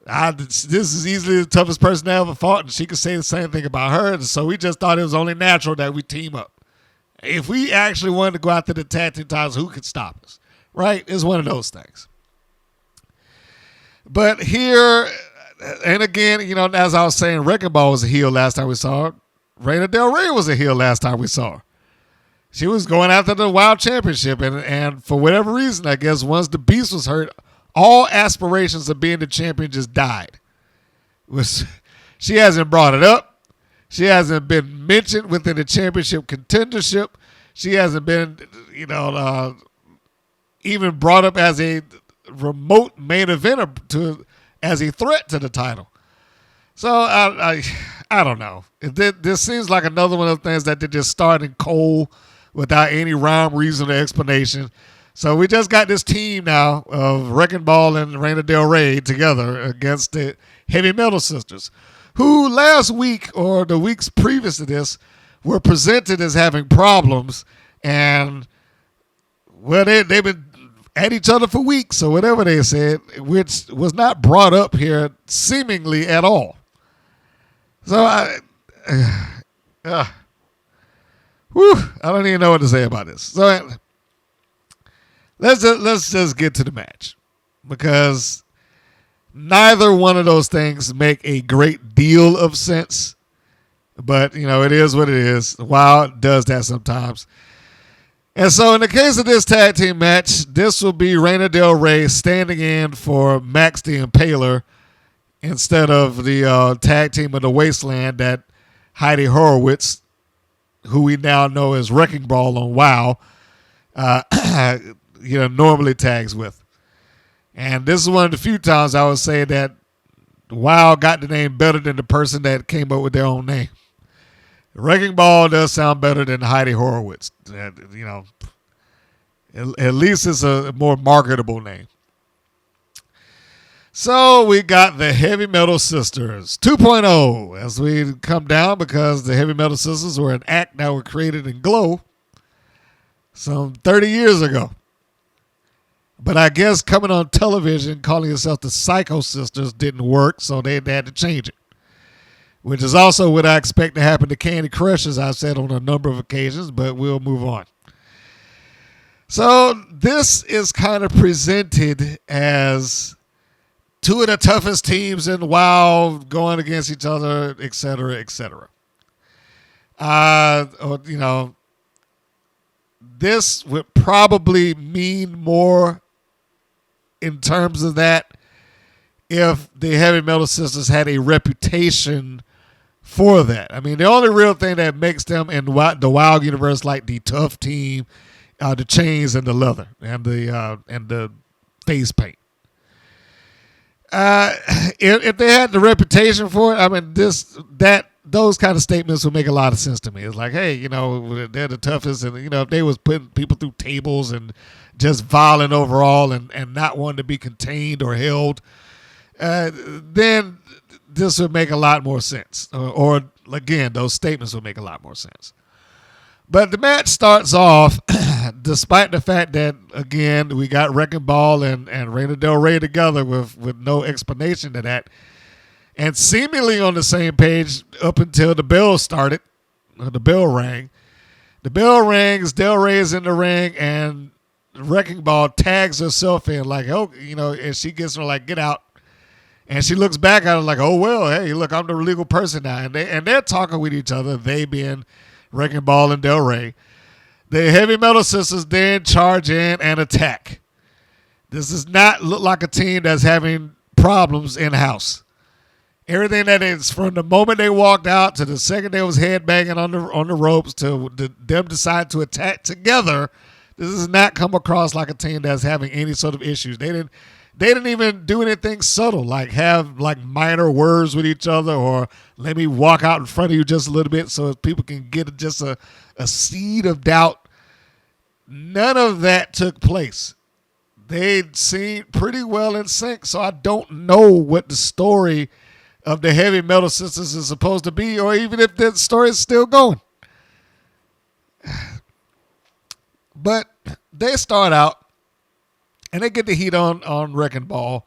This is easily the toughest person I ever fought, and she could say the same thing about her. And so we just thought it was only natural that we team up. If we actually wanted to go out to the tag team titles, who could stop us? Right? It's one of those things. But here, and again, as I was saying, Wrecking Ball was a heel last time we saw her. Reina Del Rey was a heel last time we saw her. She was going after the World Championship, and for whatever reason, I guess once the Beast was hurt, all aspirations of being the champion just died. She hasn't brought it up. She hasn't been mentioned within the championship contendership. She hasn't been, even brought up as a remote main eventer as a threat to the title. So I don't know. This seems like another one of the things that they're just starting cold without any rhyme, reason, or explanation. So we just got this team now of Wrecking Ball and Reina Del Rey together against the Heavy Metal Sisters, who last week or the weeks previous to this were presented as having problems, and well, they've been at each other for weeks or whatever they said, which was not brought up here seemingly at all. So I don't even know what to say about this. So let's just get to the match, because neither one of those things make a great deal of sense. But, it is what it is. WoW does that sometimes. And so in the case of this tag team match, this will be Reina Del Rey standing in for Max the Impaler instead of the tag team of the Wasteland that Heidi Horowitz, who we now know as Wrecking Ball on WoW, normally tags with. And this is one of the few times I would say that WoW got the name better than the person that came up with their own name. Wrecking Ball does sound better than Heidi Horowitz. At least it's a more marketable name. So we got the Heavy Metal Sisters 2.0 as we come down, because the Heavy Metal Sisters were an act that were created in Glow some 30 years ago. But I guess coming on television, calling yourself the Psycho Sisters didn't work, so they had to change it. Which is also what I expect to happen to Candy Crush, as I've said on a number of occasions, but we'll move on. So this is kind of presented as two of the toughest teams in WoW going against each other, et cetera, et cetera. This would probably mean more in terms of that if the Heavy Metal Sisters had a reputation for that. I mean, the only real thing that makes them in the WoW universe like the tough team, the chains and the leather and the face paint. If they had the reputation for it, I mean, those kind of statements would make a lot of sense to me. It's like, hey, they're the toughest, and if they was putting people through tables and just violent overall and not wanting to be contained or held, then this would make a lot more sense. Or again, those statements would make a lot more sense. But the match starts off, despite the fact that, again, we got Wrecking Ball and Reina Del Rey together with no explanation to that, and seemingly on the same page up until the bell started, or the bell rang. The bell rings, Del Rey is in the ring, and Wrecking Ball tags herself in like, and she gets her like, get out. And she looks back at her like, oh, well, hey, look, I'm the legal person now. And they're talking with each other, they being Wrecking Ball and Del Rey. The Heavy Metal Sisters then charge in and attack. This does not look like a team that's having problems in-house. Everything that is, from the moment they walked out to the second they was headbanging on the ropes to them decide to attack together, this does not come across like a team that's having any sort of issues. They didn't even do anything subtle, like have like minor words with each other, or let me walk out in front of you just a little bit so people can get just a seed of doubt. None of that took place. They seemed pretty well in sync, so I don't know what the story of the Heavy Metal Sisters is supposed to be, or even if that story is still going. But they start out, and they get the heat on Wrecking Ball,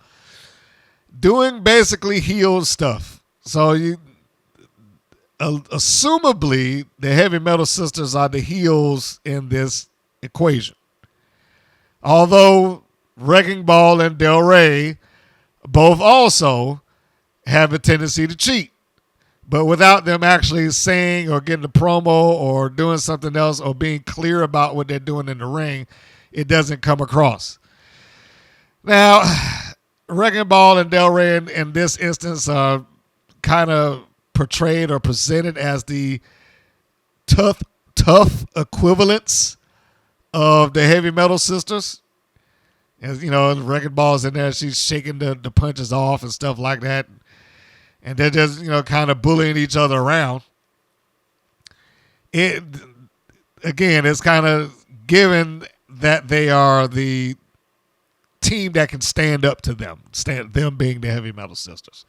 doing basically heel stuff. So assumably, the Heavy Metal Sisters are the heels in this equation. Although Wrecking Ball and Del Rey both also have a tendency to cheat. But without them actually saying or getting a promo or doing something else or being clear about what they're doing in the ring, it doesn't come across. Now, Wrecking Ball and Del Rey in this instance are kind of portrayed or presented as the tough equivalents of the Heavy Metal Sisters. As you know, the Wrecking Ball's in there, she's shaking the punches off and stuff like that. And they're just, you know, kind of bullying each other around. It's kind of given that they are the team that can stand up to them, them being the Heavy Metal Sisters.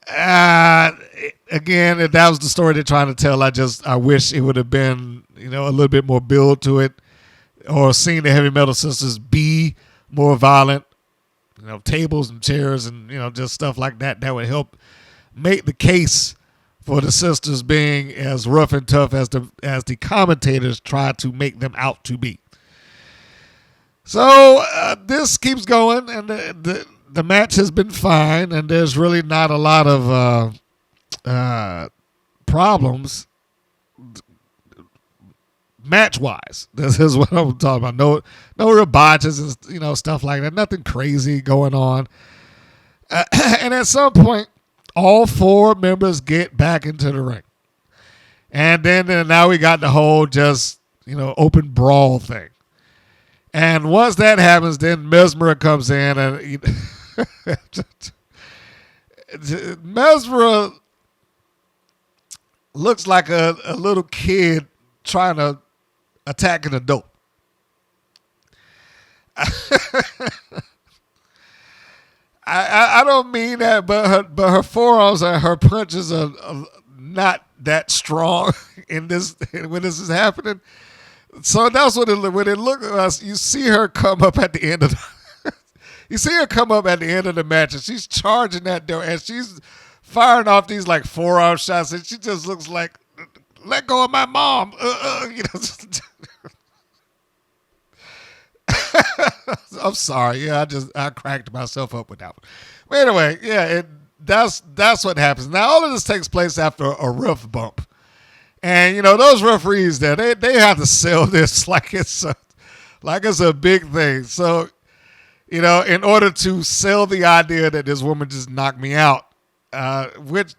Again, if that was the story they're trying to tell, I wish it would have been, you know, a little bit more build to it, or seeing the Heavy Metal Sisters be more violent, you know, tables and chairs and, you know, just stuff like that. That would help make the case for the sisters being as rough and tough as the commentators try to make them out to be. So this keeps going, and the match has been fine, and there's really not a lot of problems match-wise. This is what I'm talking about. No real botches and, you know, stuff like that. Nothing crazy going on. And at some point, all 4 members get back into the ring. And then now we got the whole just, you know, open brawl thing. And once that happens, then Mesmer comes in, and Mesmer looks like a little kid trying to attack an adult. I don't mean that, but her forearms and her punches are not that strong in this when this is happening. So that's what when it looks at us, you see her come up at the end of the match, and she's charging that door, and she's firing off these like forearm shots, and she just looks like, let go of my mom. You know. I'm sorry. Yeah, I cracked myself up with that one. But anyway, yeah, that's what happens. Now all of this takes place after a rough bump. And, you know, those referees there, they have to sell this like it's a big thing. So, you know, in order to sell the idea that this woman just knocked me out, which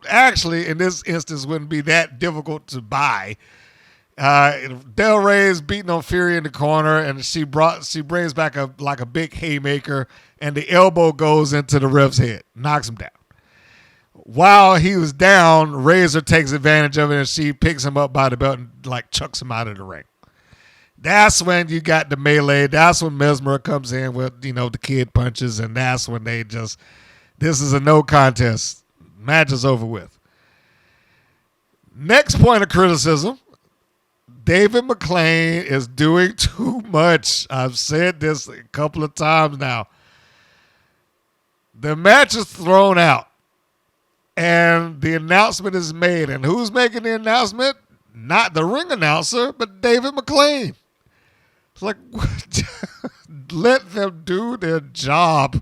actually in this instance wouldn't be that difficult to buy. Del Rey's beating on Fury in the corner, and she brings back a big haymaker, and the elbow goes into the ref's head, knocks him down. While he was down, Razor takes advantage of it, and she picks him up by the belt and like chucks him out of the ring. That's when you got the melee. That's when Mesmer comes in with, you know, the kid punches, and that's when this is a no contest. Match is over with. Next point of criticism, David McClain is doing too much. I've said this a couple of times now. The match is thrown out, and the announcement is made. And who's making the announcement? Not the ring announcer, but David McClain. It's like, let them do their job.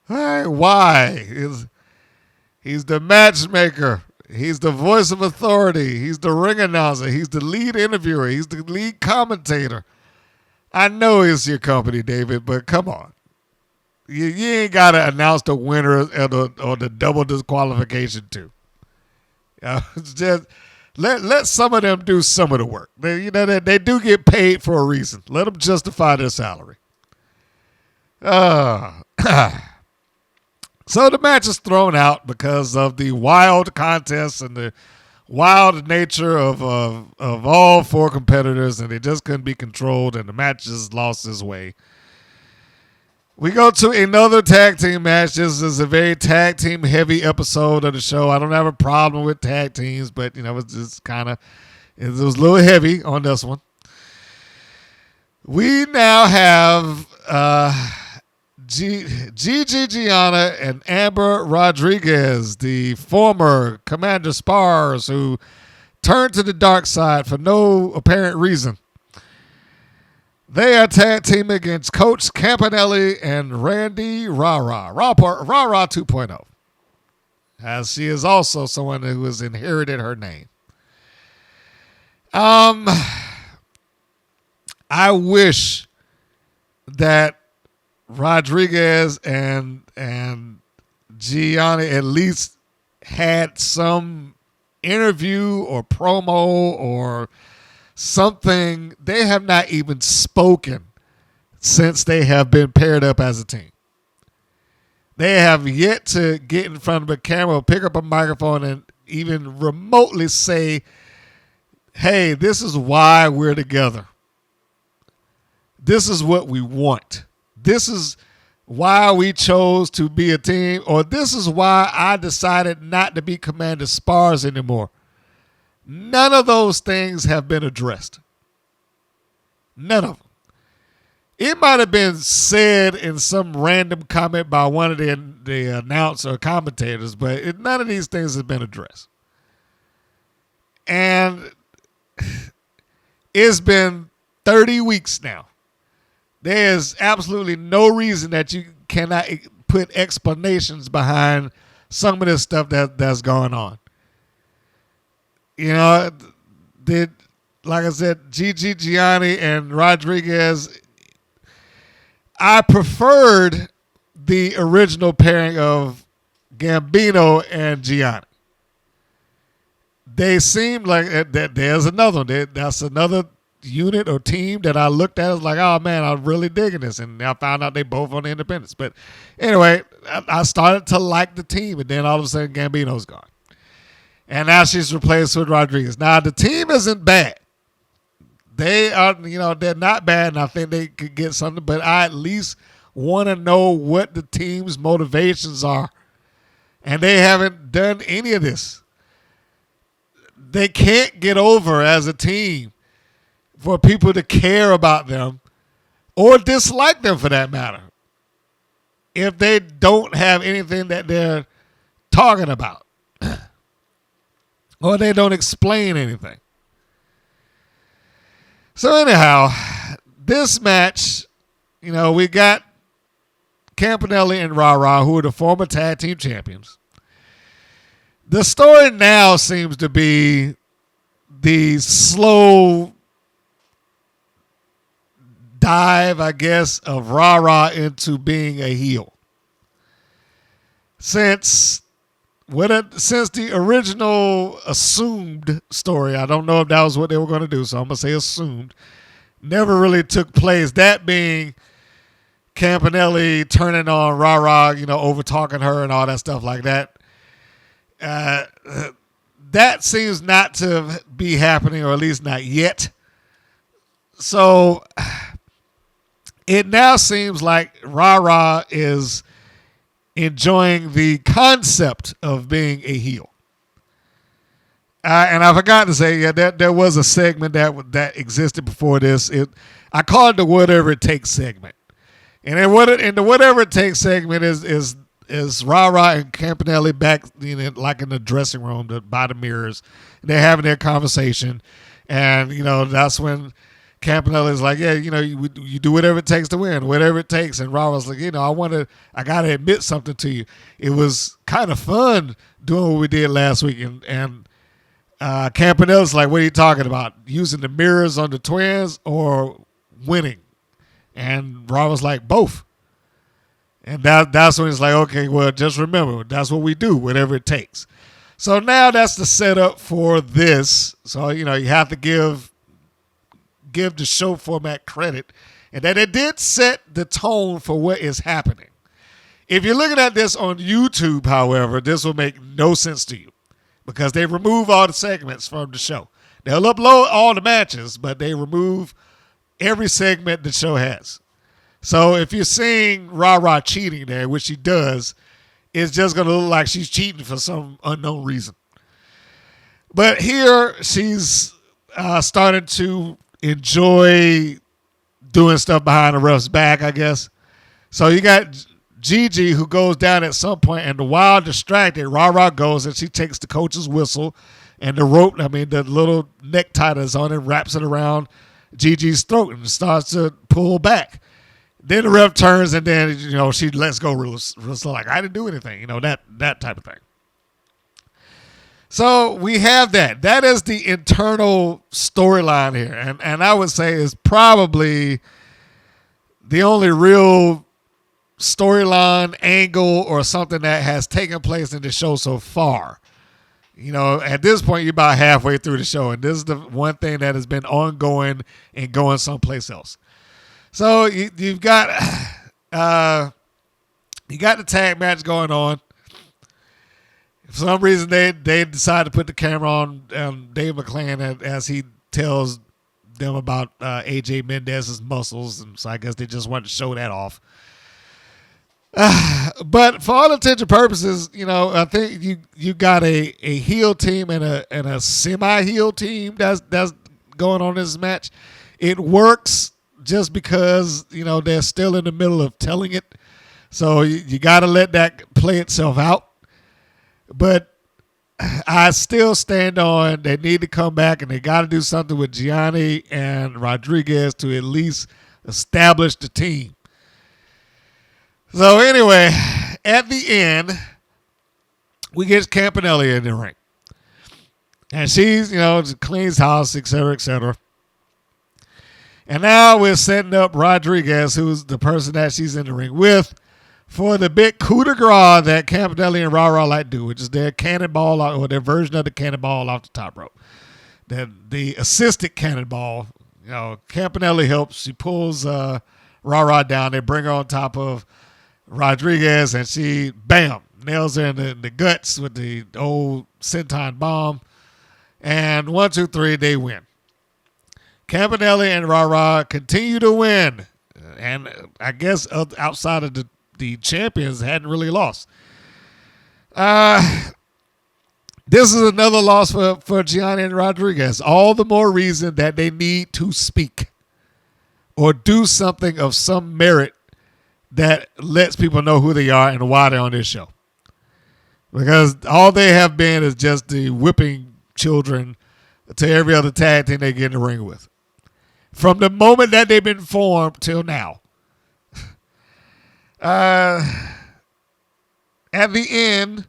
Hey, why? He's the matchmaker. He's the voice of authority. He's the ring announcer. He's the lead interviewer. He's the lead commentator. I know it's your company, David, but come on. You ain't got to announce the winner or the double disqualification too. Just let some of them do some of the work. They do get paid for a reason. Let them justify their salary. So the match is thrown out because of the wild contest and the wild nature of all 4 competitors, and they just couldn't be controlled, and the match just lost its way. We go to another tag team match. This is a very tag team heavy episode of the show. I don't have a problem with tag teams, but, you know, it was a little heavy on this one. We now have GiGi, Gianni, and Amber Rodriguez, the former Commander Spars, who turned to the dark side for no apparent reason. They are tag team against Coach Campanelli and Randi Rara 2.0, as she is also someone who has inherited her name. I wish that Rodriguez and Gianni at least had some interview or promo or something. They have not even spoken since they have been paired up as a team. They have yet to get in front of a camera, pick up a microphone, and even remotely say, hey, this is why we're together. This is what we want. This is why we chose to be a team, or this is why I decided not to be Commander Spars anymore. None of those things have been addressed. None of them. It might have been said in some random comment by one of the announcer or commentators, but none of these things have been addressed. And it's been 30 weeks now. There's absolutely no reason that you cannot put explanations behind some of this stuff that's going on. You know, like I said, GiGi, Gianni, and Rodriguez, I preferred the original pairing of Gambino and Gianni. They seemed like that. There's another one. That's another unit or team that I looked at. I was like, oh man, I'm really digging this. And I found out they both on the independents. But anyway, I started to like the team, and then all of a sudden Gambino's gone. And now she's replaced with Rodriguez. Now the team isn't bad. They are, they're not bad, and I think they could get something, but I at least want to know what the team's motivations are. And they haven't done any of this. They can't get over as a team for people to care about them or dislike them for that matter if they don't have anything that they're talking about or they don't explain anything. So anyhow, this match, we got Campanelli and Rara, who are the former tag team champions. The story now seems to be the slow dive, I guess, of Rara into being a heel. Since the original assumed story, I don't know if that was what they were going to do, so I'm going to say assumed, never really took place. That being Campanelli turning on Rara, over talking her and all that stuff like that. That seems not to be happening, or at least not yet. So it now seems like Rara is enjoying the concept of being a heel. And I forgot to say, there was a segment that existed before this. I call it the Whatever It Takes segment. And then the Whatever It Takes segment is Rara and Campanelli back, like in the dressing room by the mirrors. They're having their conversation. And, that's when Campanelli's like, yeah, you do whatever it takes to win, whatever it takes. And Rara's like, I got to admit something to you. It was kind of fun doing what we did last week. And Campanelli's like, what are you talking about? Using the mirrors on the twins or winning? And Rara's like, both. And that's when it's like, okay, well, just remember, that's what we do, whatever it takes. So now that's the setup for this. So, you have to give the show format credit, and that it did set the tone for what is happening. If you're looking at this on YouTube, however, this will make no sense to you because they remove all the segments from the show. They'll upload all the matches, but they remove every segment the show has. So if you're seeing Rara cheating there, which she does, it's just going to look like she's cheating for some unknown reason. But here she's starting to enjoy doing stuff behind the ref's back, I guess. So you got GiGi, who goes down at some point, and while distracted, Rara goes and she takes the coach's whistle and the rope, the little necktie that's on it, wraps it around GiGi's throat and starts to pull back. Then the ref turns and then, she lets go real slow, like, I didn't do anything, that type of thing. So we have that. That is the internal storyline here. And I would say is probably the only real storyline, angle, or something that has taken place in the show so far. You know, at this point, you're about halfway through the show, and this is the one thing that has been ongoing and going someplace else. So you've got the tag match going on. For some reason, they decide to put the camera on Dave McClain as he tells them about AJ Mendez's muscles, and so I guess they just wanted to show that off. But for all intents and purposes, you know, I think you got a heel team and a semi-heel team that's going on in this match. It works just because, you know, they're still in the middle of telling it, so you got to let that play itself out. But I still stand on they need to come back and they got to do something with Gianni and Rodriguez to at least establish the team. So anyway, at the end, we get Campanelli in the ring. And she's, you know, cleans house, et cetera, et cetera. And now we're setting up Rodriguez, who's the person that she's in the ring with, for the big coup de grace that Campanelli and Rara like to do, which is their cannonball, or their version of the cannonball off the top rope. The assisted cannonball, you know, Campanelli helps. She pulls Rara down. They bring her on top of Rodriguez, and she, bam, nails her in the guts with the old senton bomb. And 1, 2, 3, they win. Campanelli and Rara continue to win. And I guess outside of the champions hadn't really lost. This is another loss for Gianni and Rodriguez. All the more reason that they need to speak or do something of some merit that lets people know who they are and why they're on this show. Because all they have been is just the whipping children to every other tag team they get in the ring with. From the moment that they've been formed till now. At the end,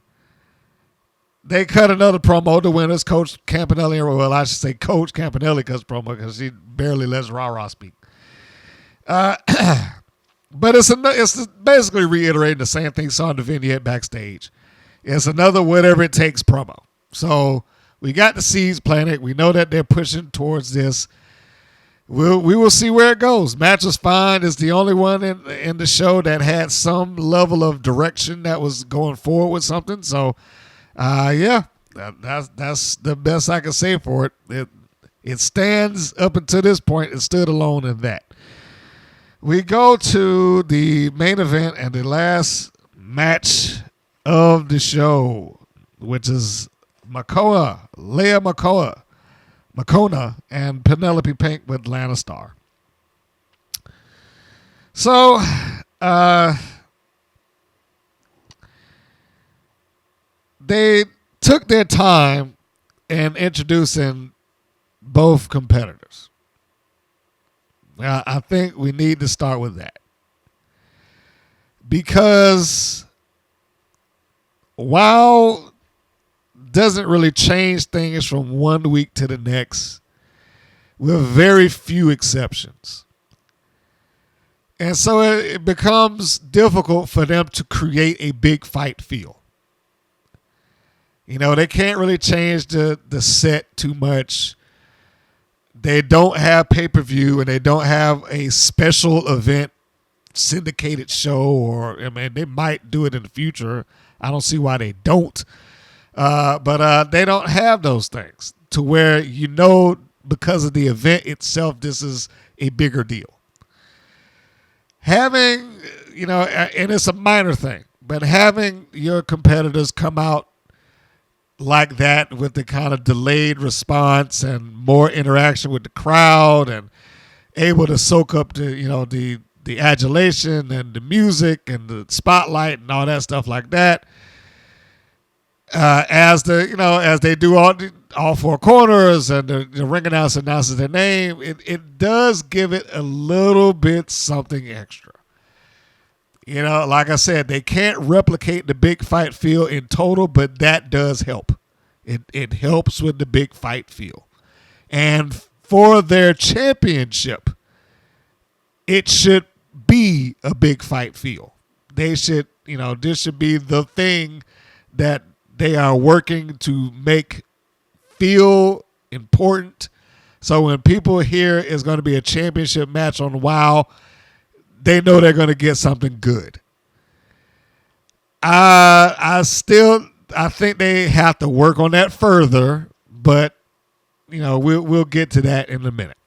they cut another promo. The winners, Coach Campanelli, well, I should say Coach Campanelli cuts promo because she barely lets Rara speak. But it's basically reiterating the same thing saw in the vignette backstage. It's another whatever it takes promo. So we got the seeds planted. We know that they're pushing towards this. We will see where it goes. Match was fine. It's the only one in the show that had some level of direction that was going forward with something. So, yeah, that's the best I can say for it. It stands up until this point. It stood alone in that. We go to the main event and the last match of the show, which is Leah Makona and Penelope Pink with Lana Star. So, they took their time in introducing both competitors. I think we need to start with that. Because while doesn't really change things from one week to the next, with very few exceptions. And so it becomes difficult for them to create a big fight feel. You know, they can't really change the set too much. They don't have pay-per-view, and they don't have a special event syndicated show, or, I mean, they might do it in the future. I don't see why they don't. But they don't have those things to where, you know, because of the event itself, this is a bigger deal. Having, you know, and it's a minor thing, but having your competitors come out like that with the kind of delayed response and more interaction with the crowd and able to soak up the adulation and the music and the spotlight and all that stuff like that. As they do all four corners and the ring announcer announces their name, it does give it a little bit something extra. You know, like I said, they can't replicate the big fight feel in total, but that does help. It helps with the big fight feel. And for their championship, it should be a big fight feel. they should, this should be the thing that they are working to make feel important. So when people hear it's going to be a championship match on WoW, they know they're going to get something good. I think they have to work on that further, but we'll get to that in a minute.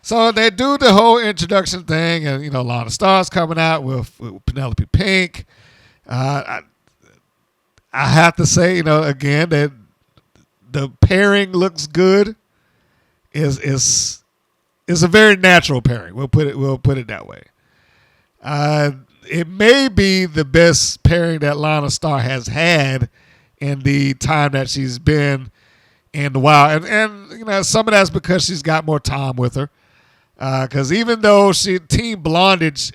So they do the whole introduction thing, and Lana Star's coming out with Penelope Pink. I have to say, again, that the pairing looks good. Is a very natural pairing. We'll put it that way. It may be the best pairing that Lana Star has had in the time that she's been in the WoW, and some of that's because she's got more time with her. Because even though Team Blondage,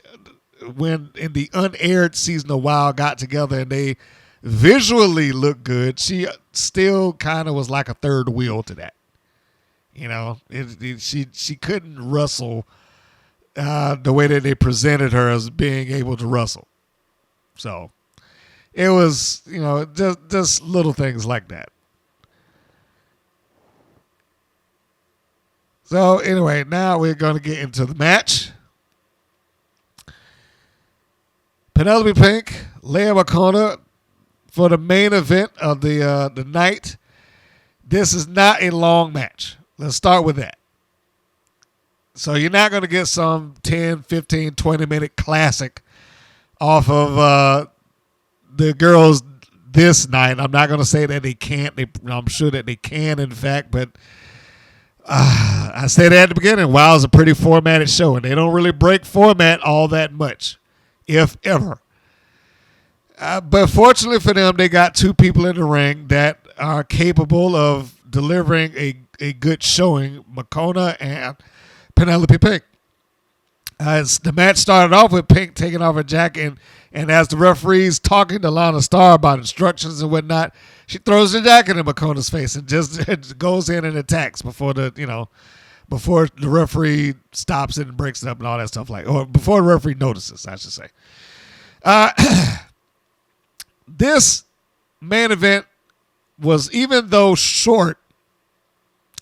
when in the unaired season of WoW, got together and they visually looked good, she still kind of was like a third wheel to that. She couldn't wrestle the way that they presented her as being able to wrestle. So it was, just little things like that. So anyway, now we're going to get into the match. Penelope Pink, Leia McCona for the main event of the night. This is not a long match. Let's start with that. So you're not going to get some 10, 15, 20-minute classic off of the girls this night. I'm not going to say that they can't. I'm sure that they can, in fact, but I said at the beginning, WoW is a pretty formatted show, and they don't really break format all that much, if ever. But fortunately for them, they got two people in the ring that are capable of delivering a good showing, McCona and Penelope Pink. The match started off with Pink taking off her jacket, and as the referee's talking to Lana Star about instructions and whatnot, she throws the jacket in McCona's face and just goes in and attacks before the referee stops it and breaks it up and all that stuff, or before the referee notices, I should say. This main event was, even though short,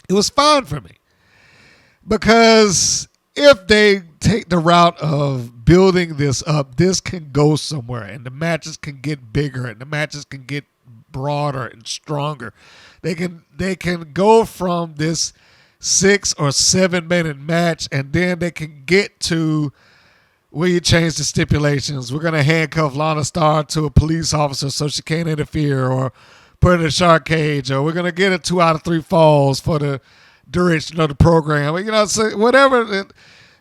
it was fine for me. Because if they take the route of building this up, this can go somewhere, and the matches can get bigger, and the matches can get broader and stronger. They can go from this 6 or 7 minute match, and then they can get to where you change the stipulations. We're going to handcuff Lana Star to a police officer so she can't interfere, or put her in a shark cage, or we're going to get a 2 out of 3 falls for the duration of the program. So whatever,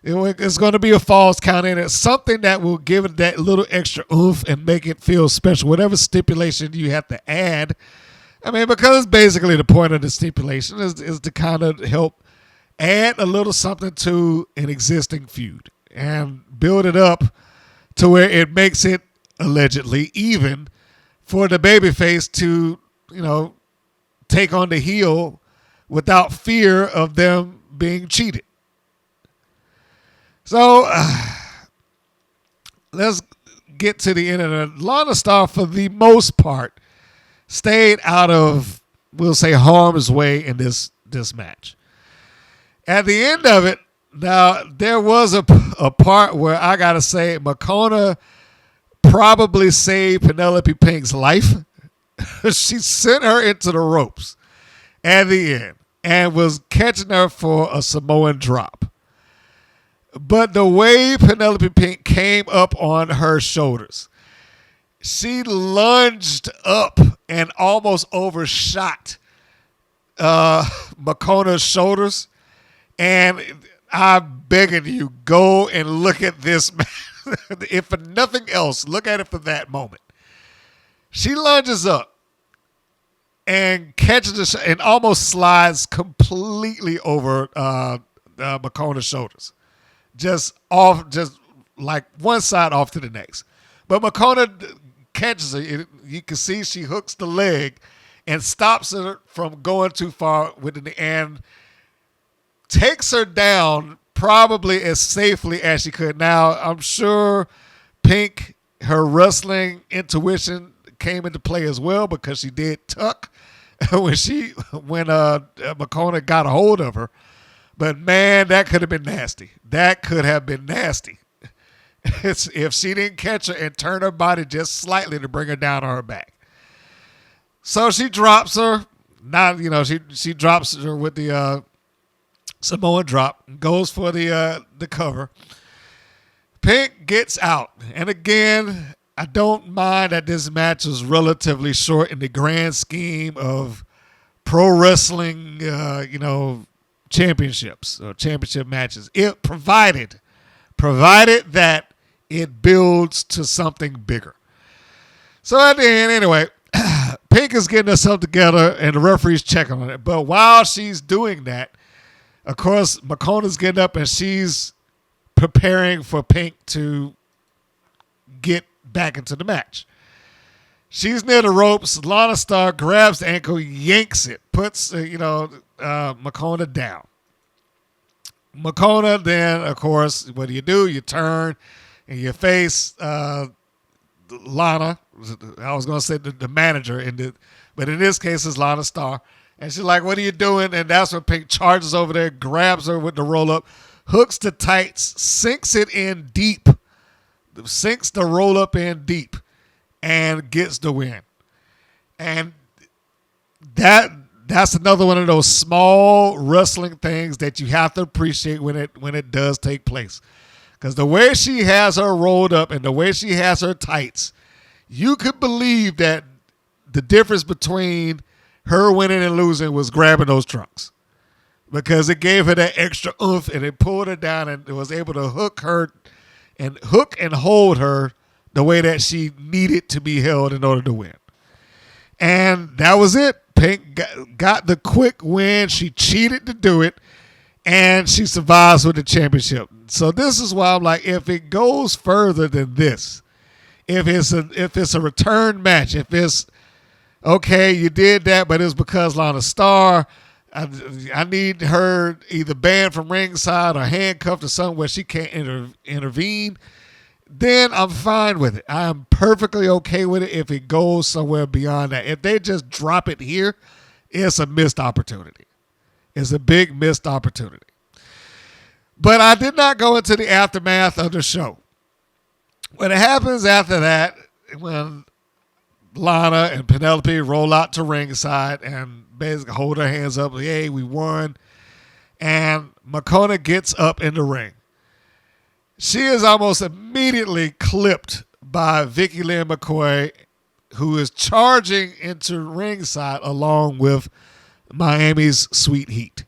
it's going to be a falls count in it. Something that will give it that little extra oomph and make it feel special. Whatever stipulation you have to add. Because basically the point of the stipulation is to kind of help add a little something to an existing feud and build it up to where it makes it allegedly even for the babyface to, take on the heel without fear of them being cheated. So let's get to the end of it. Lana Star, for the most part, stayed out of, we'll say, harm's way in this match. At the end of it, now there was a part where I got to say McCona probably saved Penelope Pink's life. She sent her into the ropes at the end and was catching her for a Samoan drop. But the way Penelope Pink came up on her shoulders, she lunged up and almost overshot McCona's shoulders. And I'm begging you, go and look at this. If for nothing else, look at it for that moment. She lunges up and catches and almost slides completely over McCona's shoulders. Just like one side off to the next. But McCona catches her. You can see she hooks the leg and stops her from going too far with it, and takes her down probably as safely as she could. Now, I'm sure Pink, her wrestling intuition came into play as well because she did tuck when Makona got a hold of her. But man, that could have been nasty. That could have been nasty. If she didn't catch her and turn her body just slightly to bring her down on her back. So she drops her. She drops her with the Samoan drop, goes for the cover. Pink gets out. And again, I don't mind that this match was relatively short in the grand scheme of pro wrestling, championships or championship matches. It provided that it builds to something bigger. So at the end, anyway, Pink is getting herself together and the referee's checking on it. But while she's doing that, of course, Makona's getting up and she's preparing for Pink to get back into the match. She's near the ropes. Lana Star grabs the ankle, yanks it, puts Makona down. Makona then, of course, what do? You turn and you face Lana. I was going to say the manager, but in this case, it's Lana Star. And she's like, what are you doing? And that's when Pink charges over there, grabs her with the roll-up, hooks the tights, sinks it in deep, sinks the roll-up in deep, and gets the win. And that's another one of those small wrestling things that you have to appreciate when it does take place. Because the way she has her rolled up and the way she has her tights, you could believe that the difference between her winning and losing was grabbing those trunks. Because it gave her that extra oomph and it pulled her down and it was able to hook and hold her the way that she needed to be held in order to win. And that was it. Pink got the quick win. She cheated to do it, and she survives with the championship. So this is why I'm like, if it goes further than this, if it's a return match, if it's okay, you did that, but it's because Lana Star, I need her either banned from ringside or handcuffed or something where she can't intervene, then I'm fine with it. I am perfectly okay with it if it goes somewhere beyond that. If they just drop it here, it's a missed opportunity. It's a big missed opportunity. But I did not go into the aftermath of the show. What happens after that, when Lana and Penelope roll out to ringside and basically hold their hands up, like, hey, we won. And Makona gets up in the ring. She is almost immediately clipped by Vicky Lynn McCoy, who is charging into ringside along with Miami's Sweet Heat.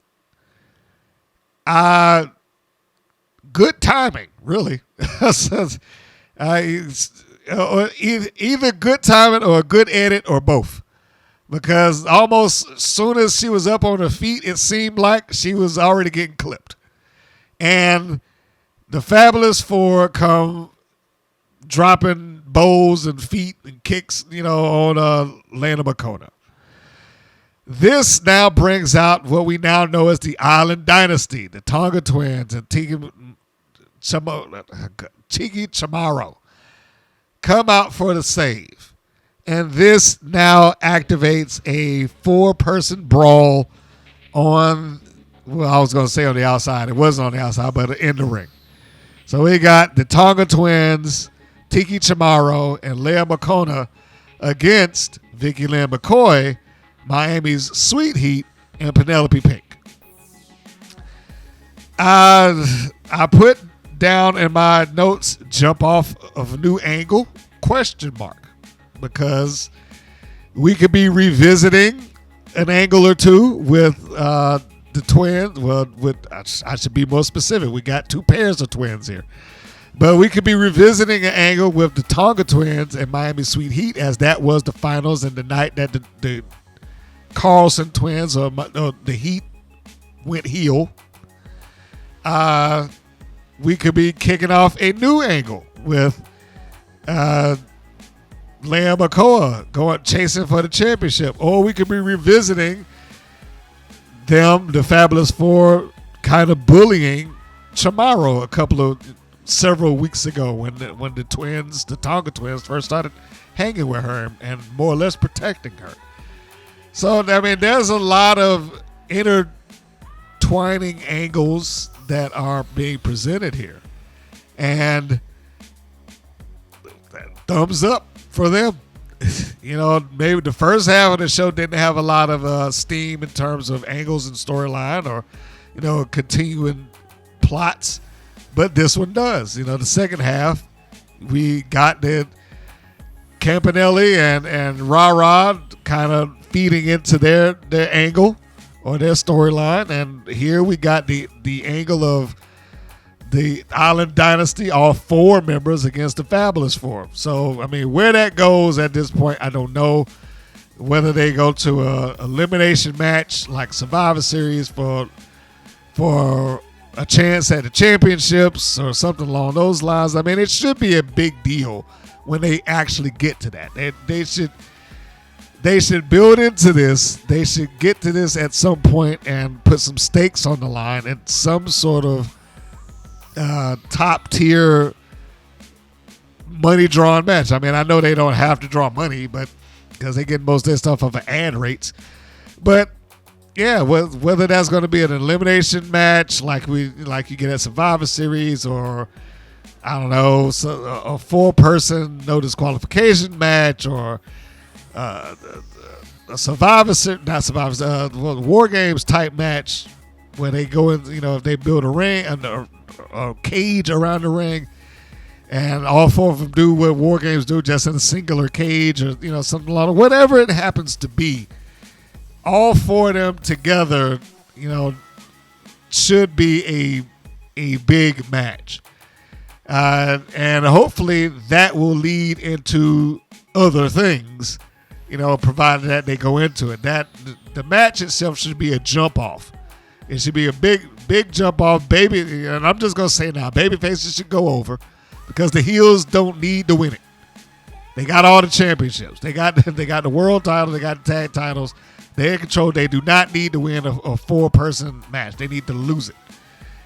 Good timing, really. Either good timing or a good edit or both. Because almost as soon as she was up on her feet, it seemed like she was already getting clipped. And the Fabulous Four come dropping bows and feet and kicks, on Lana Makona. This now brings out what we now know as the Island Dynasty, the Tonga Twins and Tiki Chamorro come out for the save. And this now activates a 4-person brawl on, I was going to say on the outside. It wasn't on the outside, but in the ring. So we got the Tonga Twins, Tiki Chamorro, and Leah Makona against Vicky Lynn McCoy, Miami's Sweet Heat, and Penelope Pink. I put down in my notes, jump off of a new angle, ? Because we could be revisiting an angle or two with the twins. Well, I should be more specific. We got 2 pairs of twins here. But we could be revisiting an angle with the Tonga Twins and Miami Sweet Heat, as that was the finals and the night that the Carlson Twins or the Heat went heel. We could be kicking off a new angle with Leah McCoy chasing for the championship. Or we could be revisiting them, the Fabulous Four, kind of bullying Chamorro a couple of several weeks ago when the twins, the Tonga twins, first started hanging with her and more or less protecting her. So, I mean, there's a lot of intertwining angles that are being presented here. And thumbs up for them. You know, maybe the first half of the show didn't have a lot of steam in terms of angles and storyline or, you know, continuing plots. But this one does. You know, the second half, we got the Campanelli and Ra kind of feeding into their angle or their storyline. And here we got the angle of the Island Dynasty, all 4 members against the Fabulous 4. So, I mean, where that goes at this point, I don't know. Whether they go to a elimination match like Survivor Series for a chance at the championships or something along those lines. I mean, it should be a big deal when they actually get to that. They should build into this. They should get to this at some point and put some stakes on the line and some sort of top tier money drawn match. I mean, I know they don't have to draw money, but because they get most of their stuff off of ad rates. But yeah, whether that's going to be an elimination match like you get at Survivor Series, or I don't know, so a 4-person no disqualification match, or a War Games type match where they go in, you know, if they build a ring and a cage around the ring, and all 4 of them do what War Games do, just in a singular cage, or, you know, something along, whatever it happens to be. All 4 of them together, you know, should be a big match, and hopefully that will lead into other things, you know, provided that they go into it. That the match itself should be a jump off. It should be a big jump off, baby. And I'm just gonna say now, baby faces should go over because the heels don't need to win it. They got all the championships. They got the world title. They got the tag titles. They're in control. They do not need to win a 4-person match. They need to lose it.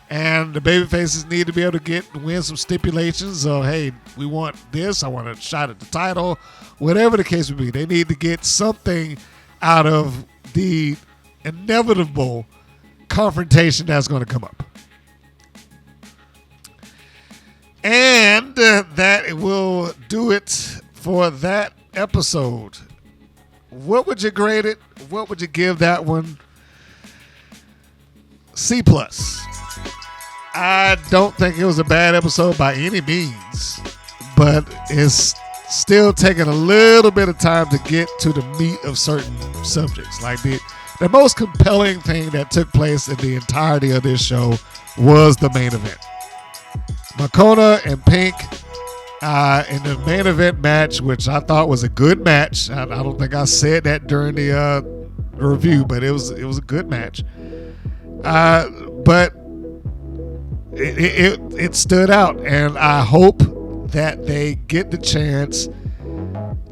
And the baby faces need to be able to win some stipulations of, hey, we want this. I want a shot at the title. Whatever the case would be, they need to get something out of the inevitable confrontation that's going to come up. And that will do it for that episode. What would you grade it? What would you give that one? C+. I don't think it was a bad episode by any means, but it's still taking a little bit of time to get to the meat of certain subjects. Like the most compelling thing that took place in the entirety of this show was the main event. Makona and Pink in the main event match, which I thought was a good match. I don't think I said that during the review, but it was a good match. But it stood out, and I hope that they get the chance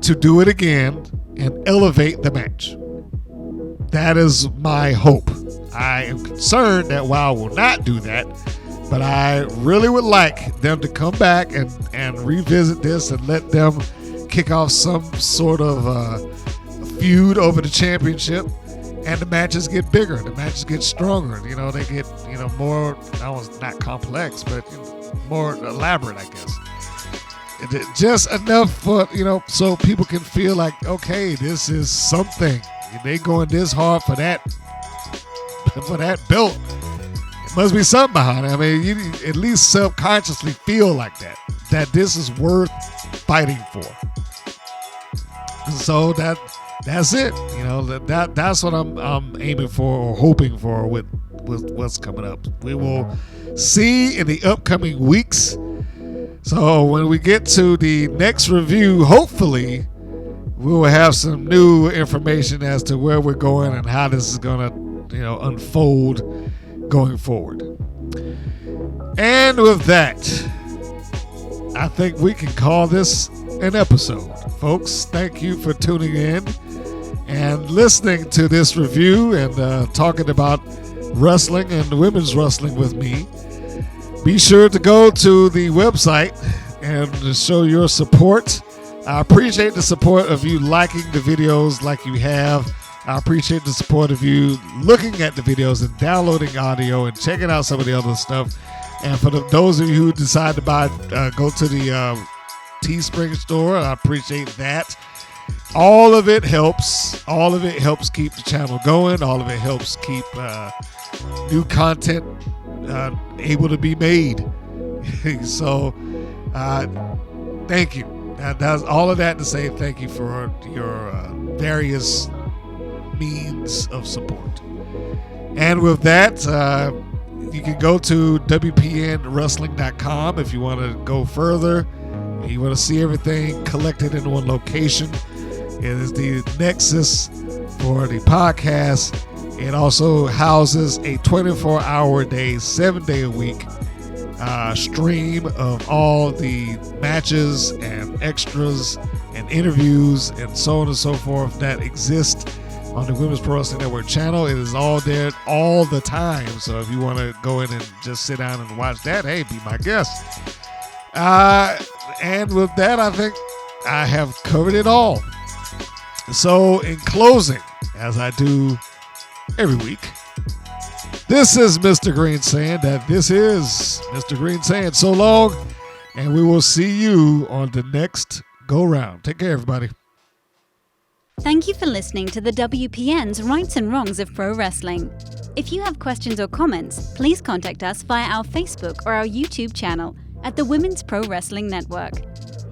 to do it again and elevate the match. That is my hope. I am concerned that WoW will not do that, but I really would like them to come back and revisit this and let them kick off some sort of feud over the championship, and the matches get bigger, the matches get stronger. You know, they get, you know, more, not complex, but more elaborate, I guess. Just enough for, you know, so people can feel like, okay, this is something. They going this hard for that belt. It must be something behind it. I mean, you at least subconsciously feel like that this is worth fighting for. So that's it. You know, that's what I'm aiming for or hoping for with what's coming up. We will see in the upcoming weeks. So when we get to the next review, hopefully we will have some new information as to where we're going and how this is going to, you know, unfold going forward. And with that, I think we can call this an episode. Folks, thank you for tuning in and listening to this review and talking about wrestling and women's wrestling with me. Be sure to go to the website and show your support. I appreciate the support of you liking the videos like you have. I appreciate the support of you looking at the videos and downloading audio and checking out some of the other stuff. And for those of you who decide to buy, go to the Teespring store, I appreciate that. All of it helps. All of it helps keep the channel going. All of it helps keep new content able to be made. So, thank you. That's all of that to say thank you for your various means of support. And with that, you can go to WPNWrestling.com if you want to go further. You want to see everything collected in one location. It is the nexus for the podcast. It also houses a 24-hour-a-day, 7-day-a-week stream of all the matches and extras and interviews and so on and so forth that exist on the Women's Pro Wrestling Network channel. It is all there all the time. So if you want to go in and just sit down and watch that, hey, be my guest. And with that, I think I have covered it all. So in closing, as I do every week, this is Mr. Green saying that this is Mr. Green saying so long, and we will see you on the next go-round. Take care, everybody. Thank you for listening to the WPN's Rights and Wrongs of Pro Wrestling. If you have questions or comments, please contact us via our Facebook or our YouTube channel at the Women's Pro Wrestling Network.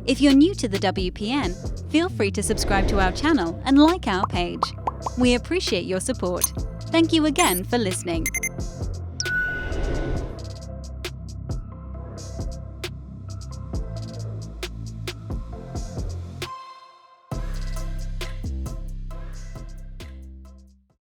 If you're new to the WPN, feel free to subscribe to our channel and like our page. We appreciate your support. Thank you again for listening.